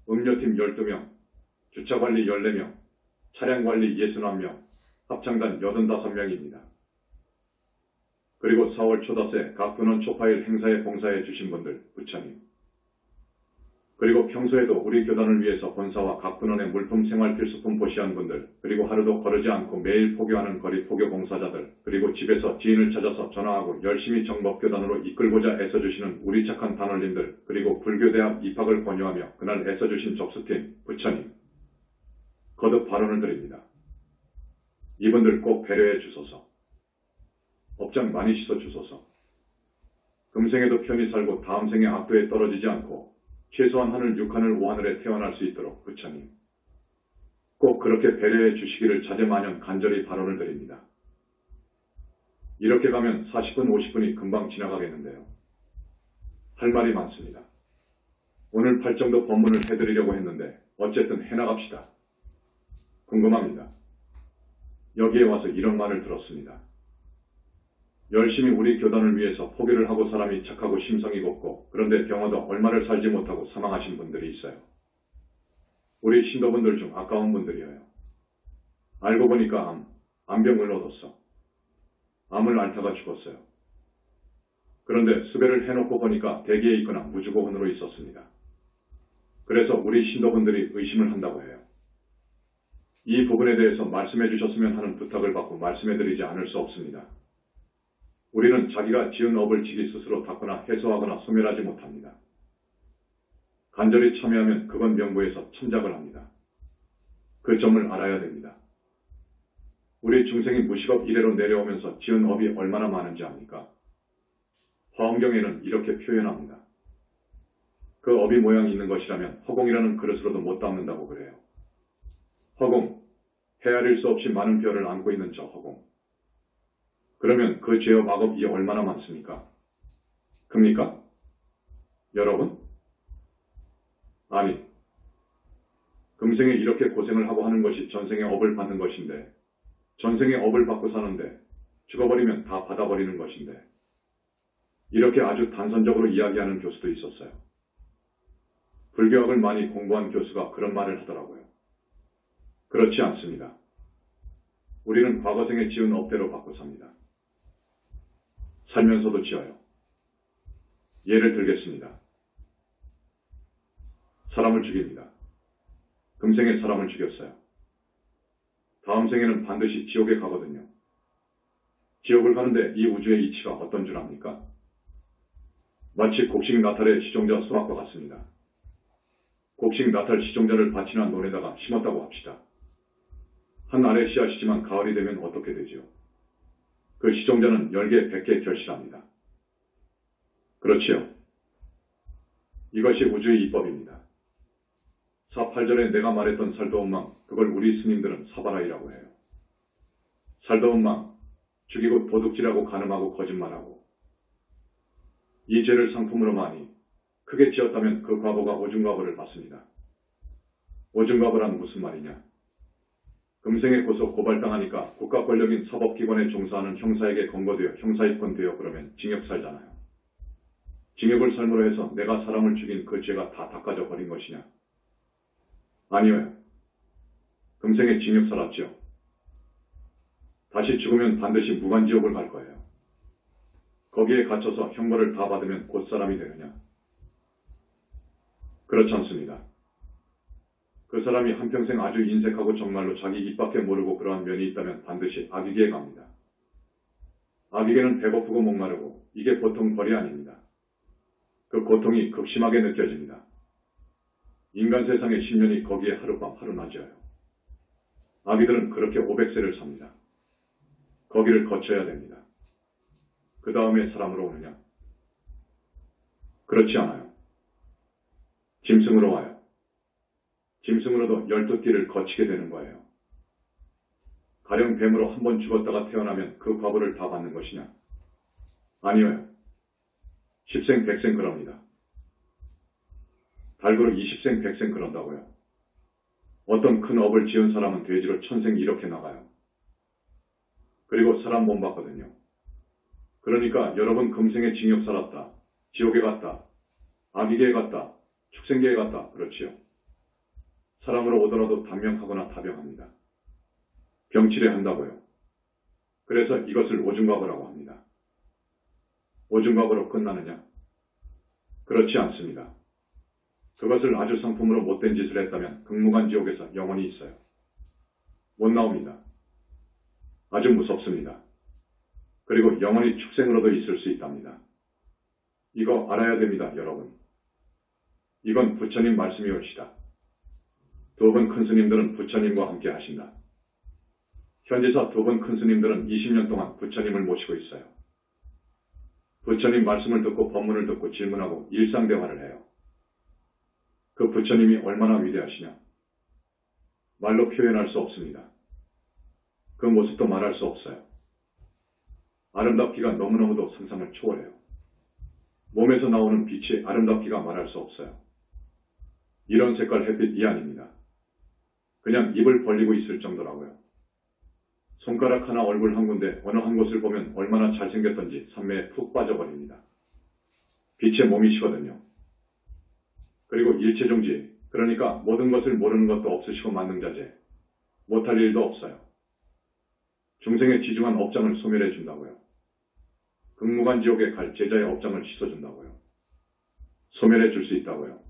음료팀 12명, 주차관리 14명, 차량관리 61명, 합창단 85명입니다. 그리고 4월 초닷새 각 근원 초파일 행사에 봉사해 주신 분들, 부처님. 그리고 평소에도 우리 교단을 위해서 본사와 각 근원의 물품 생활 필수품 보시한 분들, 그리고 하루도 거르지 않고 매일 포교하는 거리 포교 봉사자들, 그리고 집에서 지인을 찾아서 전화하고 열심히 정법교단으로 이끌고자 애써주시는 우리 착한 단원님들, 그리고 불교대학 입학을 권유하며 그날 애써주신 접수팀, 부처님. 거듭 발언을 드립니다. 이분들 꼭 배려해 주소서. 업장 많이 씻어 주소서. 금생에도 편히 살고 다음 생에 악도에 떨어지지 않고 최소한 하늘 6하늘 5하늘에 태어날 수 있도록 부처님. 꼭 그렇게 배려해 주시기를 자제만연 간절히 발언을 드립니다. 이렇게 가면 40분 50분이 금방 지나가겠는데요. 할 말이 많습니다. 오늘 8정도 법문을 해드리려고 했는데 어쨌든 해나갑시다. 궁금합니다. 여기에 와서 이런 말을 들었습니다. 열심히 우리 교단을 위해서 포교를 하고 사람이 착하고 심성이 곱고 그런데 병어도 얼마를 살지 못하고 사망하신 분들이 있어요. 우리 신도분들 중 아까운 분들이에요. 알고 보니까 암병을 얻었어. 암을 앓다가 죽었어요. 그런데 수배를 해놓고 보니까 대기에 있거나 무주고혼으로 있었습니다. 그래서 우리 신도분들이 의심을 한다고 해요. 이 부분에 대해서 말씀해 주셨으면 하는 부탁을 받고 말씀해 드리지 않을 수 없습니다. 우리는 자기가 지은 업을 지기 스스로 닦거나 해소하거나 소멸하지 못합니다. 간절히 참여하면 그건 명부에서 참작을 합니다. 그 점을 알아야 됩니다. 우리 중생이 무식업 이래로 내려오면서 지은 업이 얼마나 많은지 압니까? 화엄경에는 이렇게 표현합니다. 그 업이 모양이 있는 것이라면 허공이라는 그릇으로도 못 담는다고 그래요. 허공, 헤아릴 수 없이 많은 별을 안고 있는 저 허공. 그러면 그 죄업 악업이 얼마나 많습니까? 큽니까? 여러분? 아니, 금생에 이렇게 고생을 하고 하는 것이 전생의 업을 받는 것인데 전생의 업을 받고 사는데 죽어버리면 다 받아버리는 것인데 이렇게 아주 단선적으로 이야기하는 교수도 있었어요. 불교학을 많이 공부한 교수가 그런 말을 하더라고요. 그렇지 않습니다. 우리는 과거생에 지은 업대로 받고 삽니다. 살면서도 지어요. 예를 들겠습니다. 사람을 죽입니다. 금생에 사람을 죽였어요. 다음 생에는 반드시 지옥에 가거든요. 지옥을 가는데 이 우주의 이치가 어떤 줄 압니까? 마치 곡식 나탈의 시종자 수확과 같습니다. 곡식 나탈 시종자를 밭이나 논에다가 심었다고 합시다. 한 알의 씨앗이지만 가을이 되면 어떻게 되지요? 그 시종자는 10개, 100개 결실합니다. 그렇지요? 이것이 우주의 이법입니다. 4.8절에 내가 말했던 살더운 망, 그걸 우리 스님들은 사바라이라고 해요. 살더운 망, 죽이고 도둑질하고 간음하고 거짓말하고 이 죄를 상품으로 많이 크게 지었다면 그 과보가 오중과보를 받습니다. 오중과보란 무슨 말이냐? 금생에 고소 고발당하니까 국가 권력인 사법기관에 종사하는 형사에게 검거되어 형사입건되어 그러면 징역 살잖아요. 징역을 삶으로 해서 내가 사람을 죽인 그 죄가 다 닦아져 버린 것이냐? 아니요. 금생에 징역 살았죠. 다시 죽으면 반드시 무간지옥을 갈 거예요. 거기에 갇혀서 형벌을 다 받으면 곧 사람이 되느냐? 그렇지 않습니다. 그 사람이 한평생 아주 인색하고 정말로 자기 입밖에 모르고 그러한 면이 있다면 반드시 악이계에 갑니다. 악이계는 배고프고 목마르고 이게 보통 벌이 아닙니다. 그 고통이 극심하게 느껴집니다. 인간 세상의 10년이 거기에 하룻밤 하루낮이어요. 아기들은 그렇게 500세를 삽니다. 거기를 거쳐야 됩니다. 그 다음에 사람으로 오느냐? 그렇지 않아요. 짐승으로 와요. 짐승으로도 12끼를 거치게 되는 거예요. 가령 뱀으로 한 번 죽었다가 태어나면 그 과보를 다 받는 것이냐? 아니에요. 10생 100생 그럽니다. 달고로 20생 100생 그런다고요. 어떤 큰 업을 지은 사람은 돼지로 1000생 이렇게 나가요. 그리고 사람 못 받거든요. 그러니까 여러분 금생에 징역 살았다. 지옥에 갔다. 아기계에 갔다. 축생계에 갔다. 그렇지요. 사람으로 오더라도 단명하거나 타병합니다. 병치레 한다고요. 그래서 이것을 오중과보라고 합니다. 오중과보로 끝나느냐? 그렇지 않습니다. 그것을 아주 상품으로 못된 짓을 했다면 극무간지옥에서 영원히 있어요. 못 나옵니다. 아주 무섭습니다. 그리고 영원히 축생으로도 있을 수 있답니다. 이거 알아야 됩니다, 여러분. 이건 부처님 말씀이옵시다. 두 분 큰 스님들은 부처님과 함께 하신다. 현지사 두 분 큰 스님들은 20년 동안 부처님을 모시고 있어요. 부처님 말씀을 듣고 법문을 듣고 질문하고 일상대화를 해요. 그 부처님이 얼마나 위대하시냐? 말로 표현할 수 없습니다. 그 모습도 말할 수 없어요. 아름답기가 너무너무도 상상을 초월해요. 몸에서 나오는 빛이 아름답기가 말할 수 없어요. 이런 색깔 햇빛이 아닙니다. 그냥 입을 벌리고 있을 정도라고요. 손가락 하나 얼굴 한 군데 어느 한 곳을 보면 얼마나 잘생겼던지 산매에 푹 빠져버립니다. 빛의 몸이시거든요. 그리고 일체종지, 그러니까 모든 것을 모르는 것도 없으시고 만능자재, 못할 일도 없어요. 중생의 지중한 업장을 소멸해 준다고요. 극무간지옥에 갈 제자의 업장을 씻어준다고요. 소멸해 줄 수 있다고요.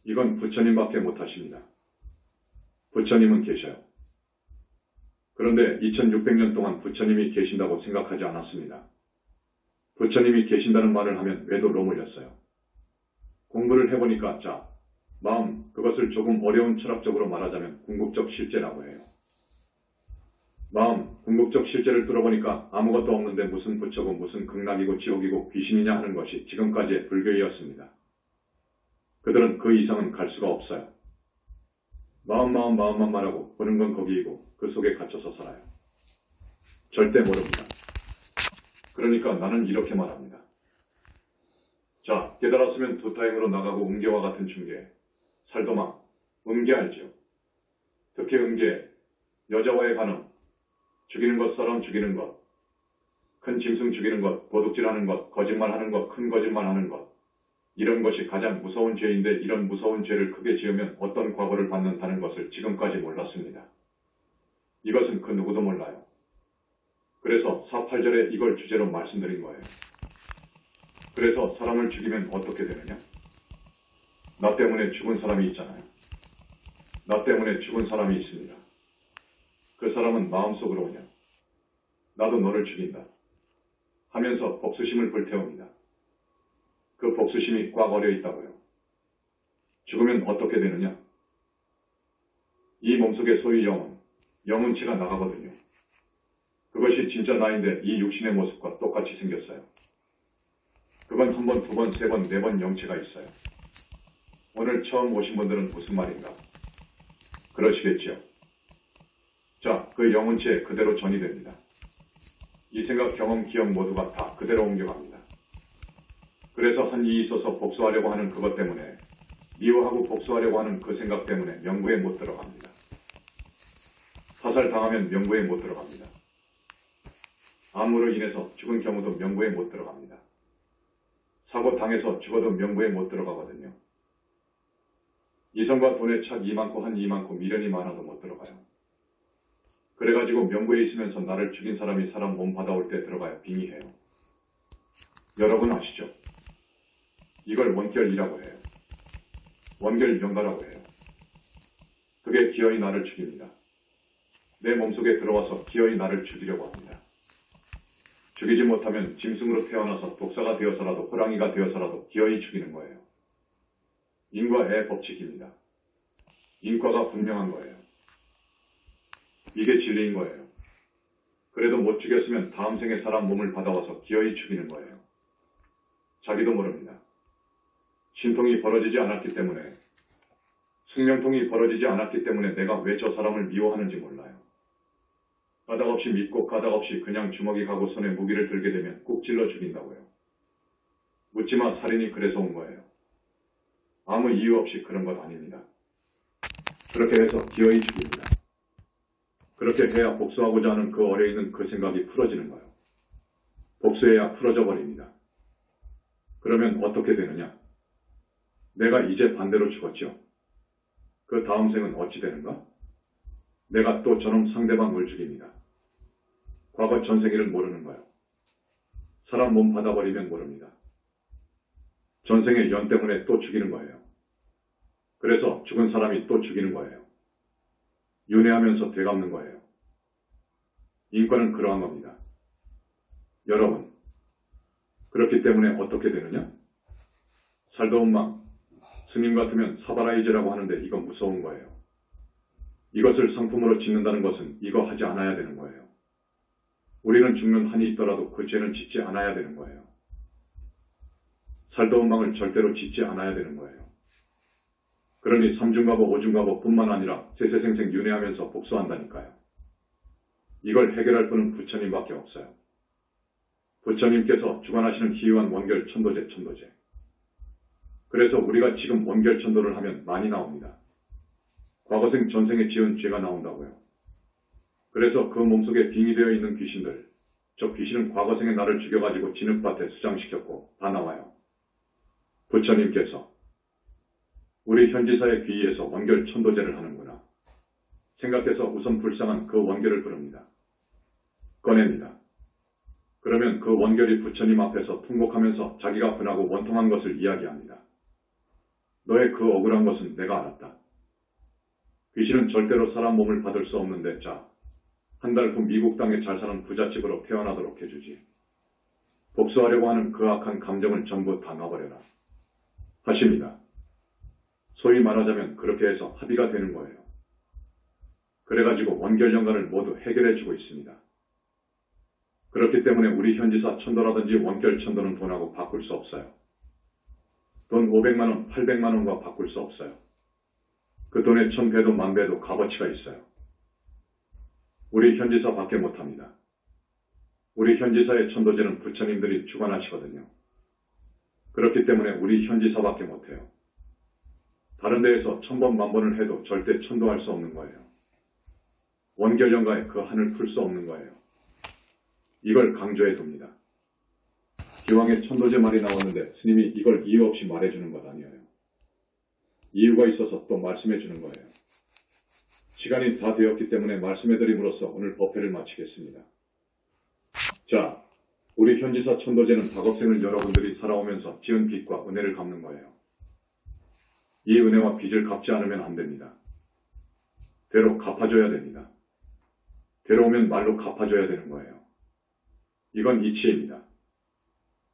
이건 부처님밖에 못하십니다. 부처님은 계셔요. 그런데 2600년 동안 부처님이 계신다고 생각하지 않았습니다. 부처님이 계신다는 말을 하면 외도로 몰렸어요. 공부를 해보니까 마음, 그것을 조금 어려운 철학적으로 말하자면 궁극적 실제라고 해요. 마음, 궁극적 실제를 뚫어보니까 아무것도 없는데 무슨 부처고 무슨 극락이고 지옥이고 귀신이냐 하는 것이 지금까지의 불교이었습니다. 그들은 그 이상은 갈 수가 없어요. 마음만 말하고 보는 건 거기이고 그 속에 갇혀서 살아요. 절대 모릅니다. 그러니까 나는 이렇게 말합니다. 깨달았으면 두 타임으로 나가고 음계와 같은 중계. 살도마, 음계 알죠? 특히 음계, 여자와의 반응, 죽이는 것, 사람 죽이는 것, 큰 짐승 죽이는 것, 도둑질하는 것, 거짓말하는 것, 큰 거짓말하는 것. 이런 것이 가장 무서운 죄인데 이런 무서운 죄를 크게 지으면 어떤 과보를 받는다는 것을 지금까지 몰랐습니다. 이것은 그 누구도 몰라요. 그래서 4.8절에 이걸 주제로 말씀드린 거예요. 그래서 사람을 죽이면 어떻게 되느냐? 나 때문에 죽은 사람이 있잖아요. 나 때문에 죽은 사람이 있습니다. 그 사람은 마음속으로 오냐? 나도 너를 죽인다. 하면서 복수심을 불태웁니다. 그 복수심이 꽉 어려 있다고요. 죽으면 어떻게 되느냐? 이 몸속의 소위 영혼체가 나가거든요. 그것이 진짜 나인데 이 육신의 모습과 똑같이 생겼어요. 그건 한 번, 두 번, 세 번, 네 번 영체가 있어요. 오늘 처음 오신 분들은 무슨 말인가? 그러시겠지요. 그 영혼체에 그대로 전이 됩니다. 이 생각, 경험, 기억 모두가 다 그대로 옮겨갑니다. 그래서 한 일이 있어서 복수하려고 하는 그것 때문에, 미워하고 복수하려고 하는 그 생각 때문에 명부에 못 들어갑니다. 사살당하면 명부에 못 들어갑니다. 암으로 인해서 죽은 경우도 명부에 못 들어갑니다. 사고 당해서 죽어도 명부에 못 들어가거든요. 이성과 돈에 착 이만큼 한 이만큼 미련이 많아도 못 들어가요. 그래가지고 명부에 있으면서 나를 죽인 사람이 사람 몸 받아올 때 들어가야 빙의해요. 여러분 아시죠? 이걸 원결이라고 해요. 원결연가라고 해요. 그게 기어이 나를 죽입니다. 내 몸속에 들어와서 기어이 나를 죽이려고 합니다. 죽이지 못하면 짐승으로 태어나서 독사가 되어서라도 호랑이가 되어서라도 기어이 죽이는 거예요. 인과의 법칙입니다. 인과가 분명한 거예요. 이게 진리인 거예요. 그래도 못 죽였으면 다음 생에 사람 몸을 받아와서 기어이 죽이는 거예요. 자기도 모릅니다. 신통이 벌어지지 않았기 때문에, 숙명통이 벌어지지 않았기 때문에 내가 왜 저 사람을 미워하는지 몰라요. 까닭없이 믿고 까닭없이 그냥 주먹이 가고 손에 무기를 들게 되면 꾹 찔러 죽인다고요. 묻지마 살인이 그래서 온 거예요. 아무 이유 없이 그런 것 아닙니다. 그렇게 해서 기어이 죽입니다. 그렇게 해야 복수하고자 하는 그 어려 있는 그 생각이 풀어지는 거예요. 복수해야 풀어져 버립니다. 그러면 어떻게 되느냐? 내가 이제 반대로 죽었죠. 그 다음 생은 어찌 되는가? 내가 또 저놈 상대방을 죽입니다. 과거 전생일을 모르는 거예요. 사람 몸 받아버리면 모릅니다. 전생의 연 때문에 또 죽이는 거예요. 그래서 죽은 사람이 또 죽이는 거예요. 윤회하면서 되갚는 거예요. 인과는 그러한 겁니다. 여러분, 그렇기 때문에 어떻게 되느냐? 살더운 맘, 스님 같으면 사바라이제라고 하는데 이건 무서운 거예요. 이것을 상품으로 짓는다는 것은 이거 하지 않아야 되는 거예요. 우리는 죽는 한이 있더라도 그 죄는 짓지 않아야 되는 거예요. 살더운 망을 절대로 짓지 않아야 되는 거예요. 그러니 삼중가보 오중가보 뿐만 아니라 세세생생 윤회하면서 복수한다니까요. 이걸 해결할 분은 부처님밖에 없어요. 부처님께서 주관하시는 희유한 원결 천도제 천도제. 그래서 우리가 지금 원결 천도를 하면 많이 나옵니다. 과거생 전생에 지은 죄가 나온다고요. 그래서 그 몸속에 빙의되어 있는 귀신들, 저 귀신은 과거생에 나를 죽여가지고 진흙밭에 수장시켰고 다 나와요. 부처님께서 우리 현지사의 귀의에서 원결 천도제를 하는구나. 생각해서 우선 불쌍한 그 원결을 부릅니다. 꺼냅니다. 그러면 그 원결이 부처님 앞에서 통곡하면서 자기가 분하고 원통한 것을 이야기합니다. 너의 그 억울한 것은 내가 알았다. 귀신은 절대로 사람 몸을 받을 수 없는데 자, 한 달 후 미국 땅에 잘 사는 부잣집으로 태어나도록 해주지. 복수하려고 하는 그 악한 감정을 전부 다 놔버려라. 하십니다. 소위 말하자면 그렇게 해서 합의가 되는 거예요. 그래가지고 원결연가를 모두 해결해주고 있습니다. 그렇기 때문에 우리 현지사 천도라든지 원결 천도는 돈하고 바꿀 수 없어요. 돈 500만 원, 800만 원과 바꿀 수 없어요. 그 돈에 1000배도 10,000배도 값어치가 있어요. 우리 현지사 밖에 못합니다. 우리 현지사의 천도제는 부처님들이 주관하시거든요. 그렇기 때문에 우리 현지사밖에 못해요. 다른 데에서 1000번 만번을 해도 절대 천도할 수 없는 거예요. 원결연가에 그 한을 풀 수 없는 거예요. 이걸 강조해 둡니다. 기왕에 천도제 말이 나왔는데 스님이 이걸 이유 없이 말해주는 것 아니에요. 이유가 있어서 또 말씀해 주는 거예요. 시간이 다 되었기 때문에 말씀해드림으로써 오늘 법회를 마치겠습니다. 자, 우리 현지사 천도제는 다겁생을 여러분들이 살아오면서 지은 빚과 은혜를 갚는 거예요. 이 은혜와 빚을 갚지 않으면 안 됩니다. 되로 갚아줘야 됩니다. 되로오면 말로 갚아줘야 되는 거예요. 이건 이치입니다.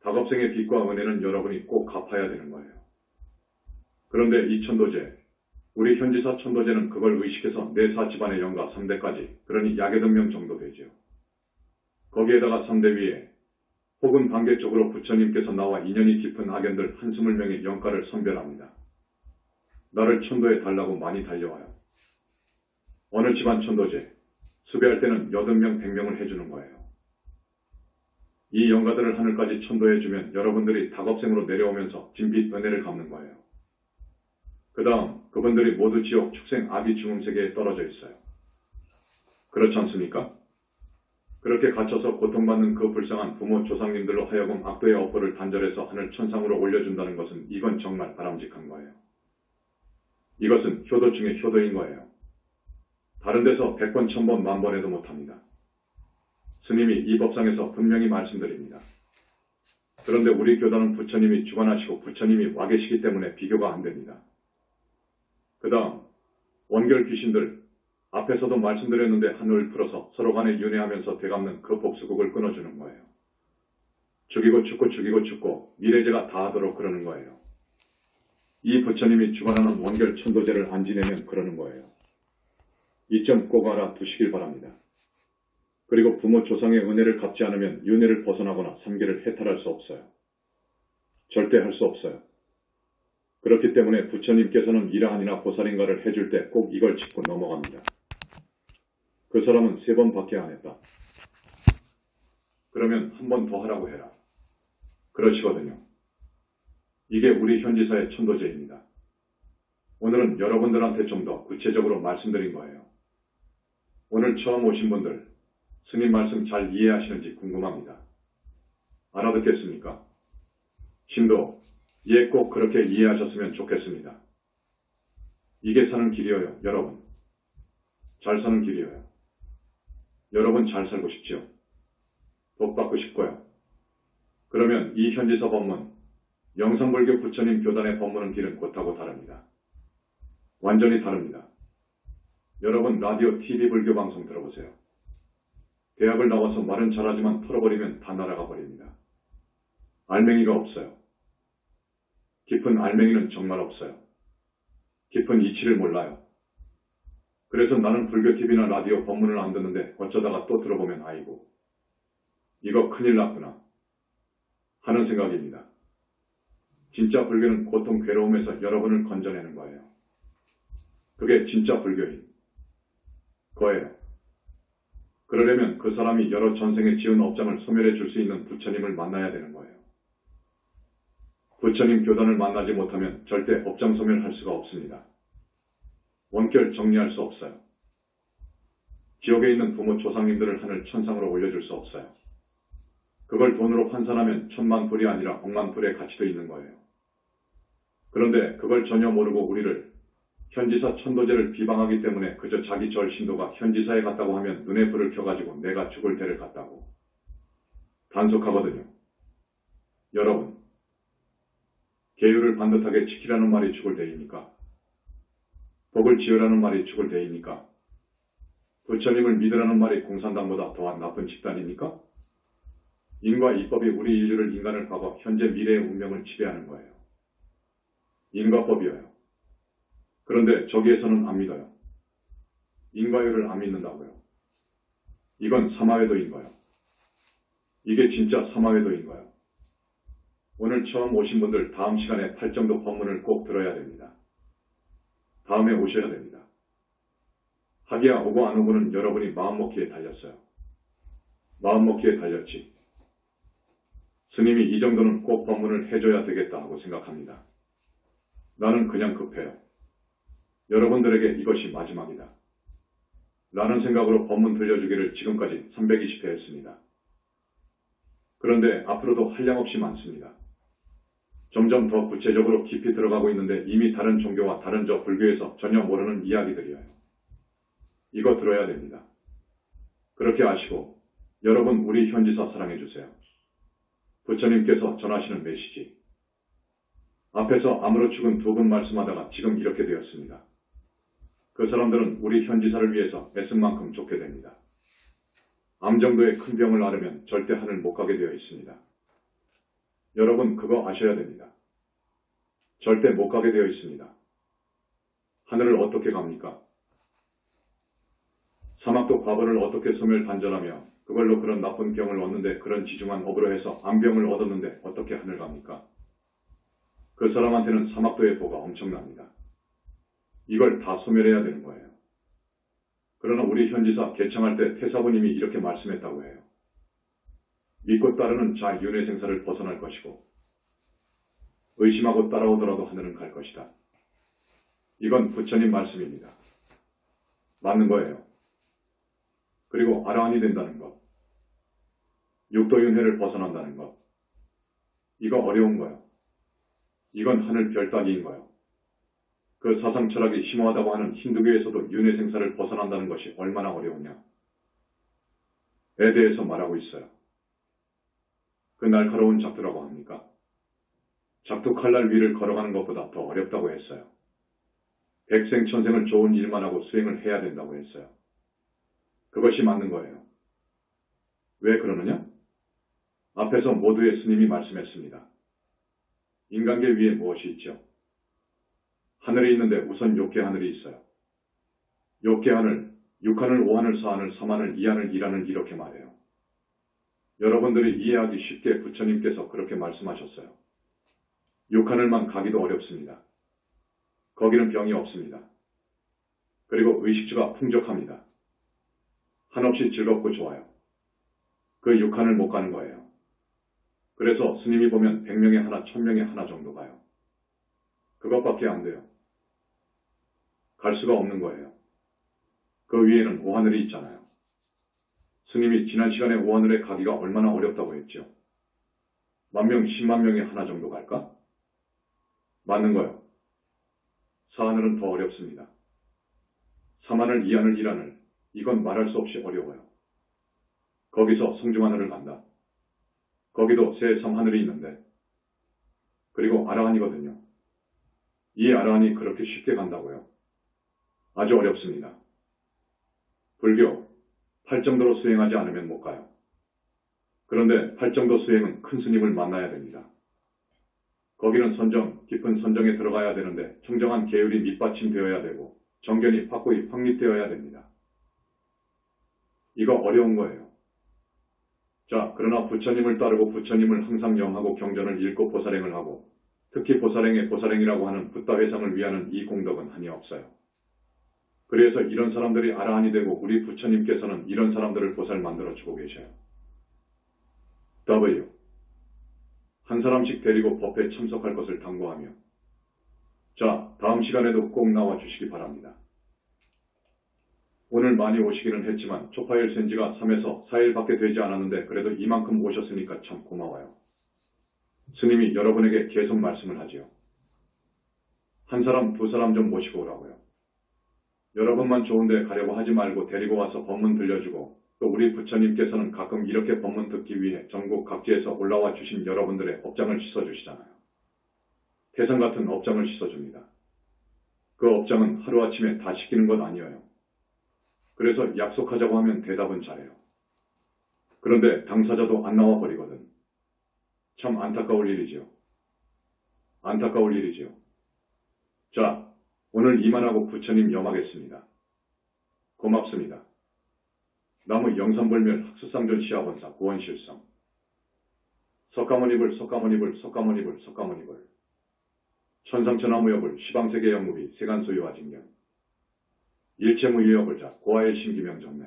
다겁생의 빚과 은혜는 여러분이 꼭 갚아야 되는 거예요. 그런데 이 천도제, 우리 현지사 천도제는 그걸 의식해서 내사 집안의 영가 3대까지, 그러니 약 8명 정도 되죠. 거기에다가 3대 위에 혹은 반대 쪽으로 부처님께서 나와 인연이 깊은 악연들 한스물 명의 영가를 선별합니다. 나를 천도해 달라고 많이 달려와요. 어느 집안 천도제, 수배할 때는 80명, 100명을 해주는 거예요. 이 영가들을 하늘까지 천도해주면 여러분들이 다겁생으로 내려오면서 진빚 은혜를 갚는 거예요. 그 다음 그분들이 모두 지옥, 축생, 아비, 중음세계에 떨어져 있어요. 그렇지 않습니까? 그렇게 갇혀서 고통받는 그 불쌍한 부모 조상님들로 하여금 악도의 업보를 단절해서 하늘 천상으로 올려준다는 것은 이건 정말 바람직한 거예요. 이것은 효도 중에 효도인 거예요. 다른 데서 100번, 1000번, 만번 해도 못합니다. 스님이 이 법상에서 분명히 말씀드립니다. 그런데 우리 교단은 부처님이 주관하시고 부처님이 와 계시기 때문에 비교가 안 됩니다. 그 다음 원결 귀신들, 앞에서도 말씀드렸는데 한을 풀어서 서로 간에 윤회하면서 되갚는 그 복수국을 끊어주는 거예요. 죽이고 죽고 죽이고 죽고 미래제가 다 하도록 그러는 거예요. 이 부처님이 주관하는 원결 천도제를 안 지내면 그러는 거예요. 이 점 꼭 알아두시길 바랍니다. 그리고 부모 조상의 은혜를 갚지 않으면 윤회를 벗어나거나 삼계를 해탈할 수 없어요. 절대 할 수 없어요. 그렇기 때문에 부처님께서는 이라한이나 보살인가를 해줄 때 꼭 이걸 짚고 넘어갑니다. 그 사람은 3번밖에 안 했다. 그러면 한 번 더 하라고 해라. 그러시거든요. 이게 우리 현지사의 천도제입니다. 오늘은 여러분들한테 좀 더 구체적으로 말씀드린 거예요. 오늘 처음 오신 분들, 스님 말씀 잘 이해하시는지 궁금합니다. 알아듣겠습니까? 신도, 예, 꼭 그렇게 이해하셨으면 좋겠습니다. 이게 사는 길이에요, 여러분. 잘 사는 길이에요. 여러분 잘 살고 싶지요? 복 받고 싶고요. 그러면 이 현지사 법문, 영상불교 부처님 교단의 법문은 길은 곧하고 다릅니다. 완전히 다릅니다. 여러분 라디오, TV 불교 방송 들어보세요. 대학을 나와서 말은 잘하지만 털어버리면 다 날아가 버립니다. 알맹이가 없어요. 깊은 알맹이는 정말 없어요. 깊은 이치를 몰라요. 그래서 나는 불교 TV나 라디오 법문을 안 듣는데 어쩌다가 또 들어보면 아이고, 이거 큰일 났구나 하는 생각입니다. 진짜 불교는 고통, 괴로움에서 여러분을 건져내는 거예요. 그게 진짜 불교인 거예요. 그러려면 그 사람이 여러 전생에 지은 업장을 소멸해 줄 수 있는 부처님을 만나야 되는 거예요. 부처님 교단을 만나지 못하면 절대 업장 소멸할 수가 없습니다. 원결 정리할 수 없어요. 지옥에 있는 부모 조상님들을 하늘 천상으로 올려줄 수 없어요. 그걸 돈으로 환산하면 1000만 불이 아니라 100만 불의 가치도 있는 거예요. 그런데 그걸 전혀 모르고 우리를 현지사 천도제를 비방하기 때문에 그저 자기 절 신도가 현지사에 갔다고 하면 눈에 불을 켜가지고 내가 죽을 대를 갔다고 단속하거든요. 여러분, 계율을 반듯하게 지키라는 말이 죽을 대입니까? 복을 지으라는 말이 죽을 대입니까? 부처님을 믿으라는 말이 공산당보다 더한 나쁜 집단입니까? 인과 이법이 우리 인류를 인간을 과거, 현재, 미래의 운명을 지배하는 거예요. 인과법이에요. 그런데 저기에서는 안 믿어요. 인과율을 안 믿는다고요. 이건 사마회도인 거예요. 이게 진짜 사마회도인 거예요. 오늘 처음 오신 분들 다음 시간에 팔정도 법문을 꼭 들어야 됩니다. 다음에 오셔야 됩니다. 하기야 오고 안 오고는 여러분이 마음먹기에 달렸어요. 마음먹기에 달렸지. 스님이 이 정도는 꼭 법문을 해줘야 되겠다 하고 생각합니다. 나는 그냥 급해요. 여러분들에게 이것이 마지막이다. 라는 생각으로 법문 들려주기를 지금까지 320회 했습니다. 그런데 앞으로도 한량없이 많습니다. 점점 더 구체적으로 깊이 들어가고 있는데 이미 다른 종교와 다른 저 불교에서 전혀 모르는 이야기들이에요. 이거 들어야 됩니다. 그렇게 아시고 여러분 우리 현지사 사랑해주세요. 부처님께서 전하시는 메시지. 앞에서 아무로 죽은 2분 말씀하다가 지금 이렇게 되었습니다. 그 사람들은 우리 현지사를 위해서 애쓴 만큼 좋게 됩니다. 암 정도의 큰 병을 앓으면 절대 하늘 못 가게 되어 있습니다. 여러분 그거 아셔야 됩니다. 절대 못 가게 되어 있습니다. 하늘을 어떻게 갑니까? 사막도 과거를 어떻게 소멸 단절하며 그걸로 그런 나쁜 병을 얻는데 그런 지중한 업으로 해서 암병을 얻었는데 어떻게 하늘 갑니까? 그 사람한테는 사막도의 보가 엄청납니다. 이걸 다 소멸해야 되는 거예요. 그러나 우리 현지사 개청할 때 태사부님이 이렇게 말씀했다고 해요. 믿고 따르는 자 윤회생사를 벗어날 것이고 의심하고 따라오더라도 하늘은 갈 것이다. 이건 부처님 말씀입니다. 맞는 거예요. 그리고 아라한이 된다는 것. 육도윤회를 벗어난다는 것. 이거 어려운 거요. 이건 하늘 별 따기인 거요. 그 사상 철학이 심오하다고 하는 힌두교에서도 윤회 생사를 벗어난다는 것이 얼마나 어려우냐. 에 대해서 말하고 있어요. 그 날카로운 작두라고 합니까? 작두 칼날 위를 걸어가는 것보다 더 어렵다고 했어요. 백생천생을 좋은 일만 하고 수행을 해야 된다고 했어요. 그것이 맞는 거예요. 왜 그러느냐? 앞에서 모두의 스님이 말씀했습니다. 인간계 위에 무엇이 있죠? 하늘이 있는데 우선 욕계 하늘이 있어요. 욕계 하늘, 6하늘, 5하늘, 4하늘, 3하늘, 2하늘, 1하늘 이렇게 말해요. 여러분들이 이해하기 쉽게 부처님께서 그렇게 말씀하셨어요. 6하늘만 가기도 어렵습니다. 거기는 병이 없습니다. 그리고 의식주가 풍족합니다. 한없이 즐겁고 좋아요. 그 6하늘 못 가는 거예요. 그래서 스님이 보면 100명에 하나, 1000명에 하나 정도 가요. 그것밖에 안 돼요. 갈 수가 없는 거예요. 그 위에는 5하늘이 있잖아요. 스님이 지난 시간에 5하늘에 가기가 얼마나 어렵다고 했죠. 10,000명, 10만 명에 하나 정도 갈까? 맞는 거요. 4하늘은 더 어렵습니다. 3하늘, 2하늘, 1하늘 이건 말할 수 없이 어려워요. 거기서 성중하늘을 간다. 거기도 새 3하늘이 있는데 그리고 아라한이거든요. 이 아라한이 그렇게 쉽게 간다고요. 아주 어렵습니다. 불교, 8정도로 수행하지 않으면 못 가요. 그런데 8정도 수행은 큰 스님을 만나야 됩니다. 거기는 선정, 깊은 선정에 들어가야 되는데 청정한 계율이 밑받침되어야 되고 정견이 확고히 확립되어야 됩니다. 이거 어려운 거예요. 자, 그러나 부처님을 따르고 부처님을 항상 영하고 경전을 읽고 보살행을 하고 특히 보살행의 보살행이라고 하는 붓다회상을 위하는 이 공덕은 한이 없어요. 그래서 이런 사람들이 아라한이 되고 우리 부처님께서는 이런 사람들을 보살 만들어주고 계셔요. W. 한 사람씩 데리고 법회에 참석할 것을 당부하며 자, 다음 시간에도 꼭 나와 주시기 바랍니다. 오늘 많이 오시기는 했지만 초파일 센 지가 3에서 4일밖에 되지 않았는데 그래도 이만큼 오셨으니까 참 고마워요. 스님이 여러분에게 계속 말씀을 하지요. 한 사람, 두 사람 좀 모시고 오라고요. 여러분만 좋은데 가려고 하지 말고 데리고 와서 법문 들려주고 또 우리 부처님께서는 가끔 이렇게 법문 듣기 위해 전국 각지에서 올라와 주신 여러분들의 업장을 씻어주시잖아요. 태산 같은 업장을 씻어줍니다. 그 업장은 하루아침에 다 씻기는 것 아니에요. 그래서 약속하자고 하면 대답은 잘해요. 그런데 당사자도 안 나와 버리거든. 참 안타까울 일이지요. 안타까울 일이지요. 자, 오늘 이만하고 부처님 염하겠습니다. 고맙습니다. 나무 영산불멸 학수상전 시아본사 구원실성 석가모니불 석가모니불 석가모니불 석가모니불 천상천하무여불 시방세계 영무비 세간소유화징경 일체무유여불자 고아의 신기명정매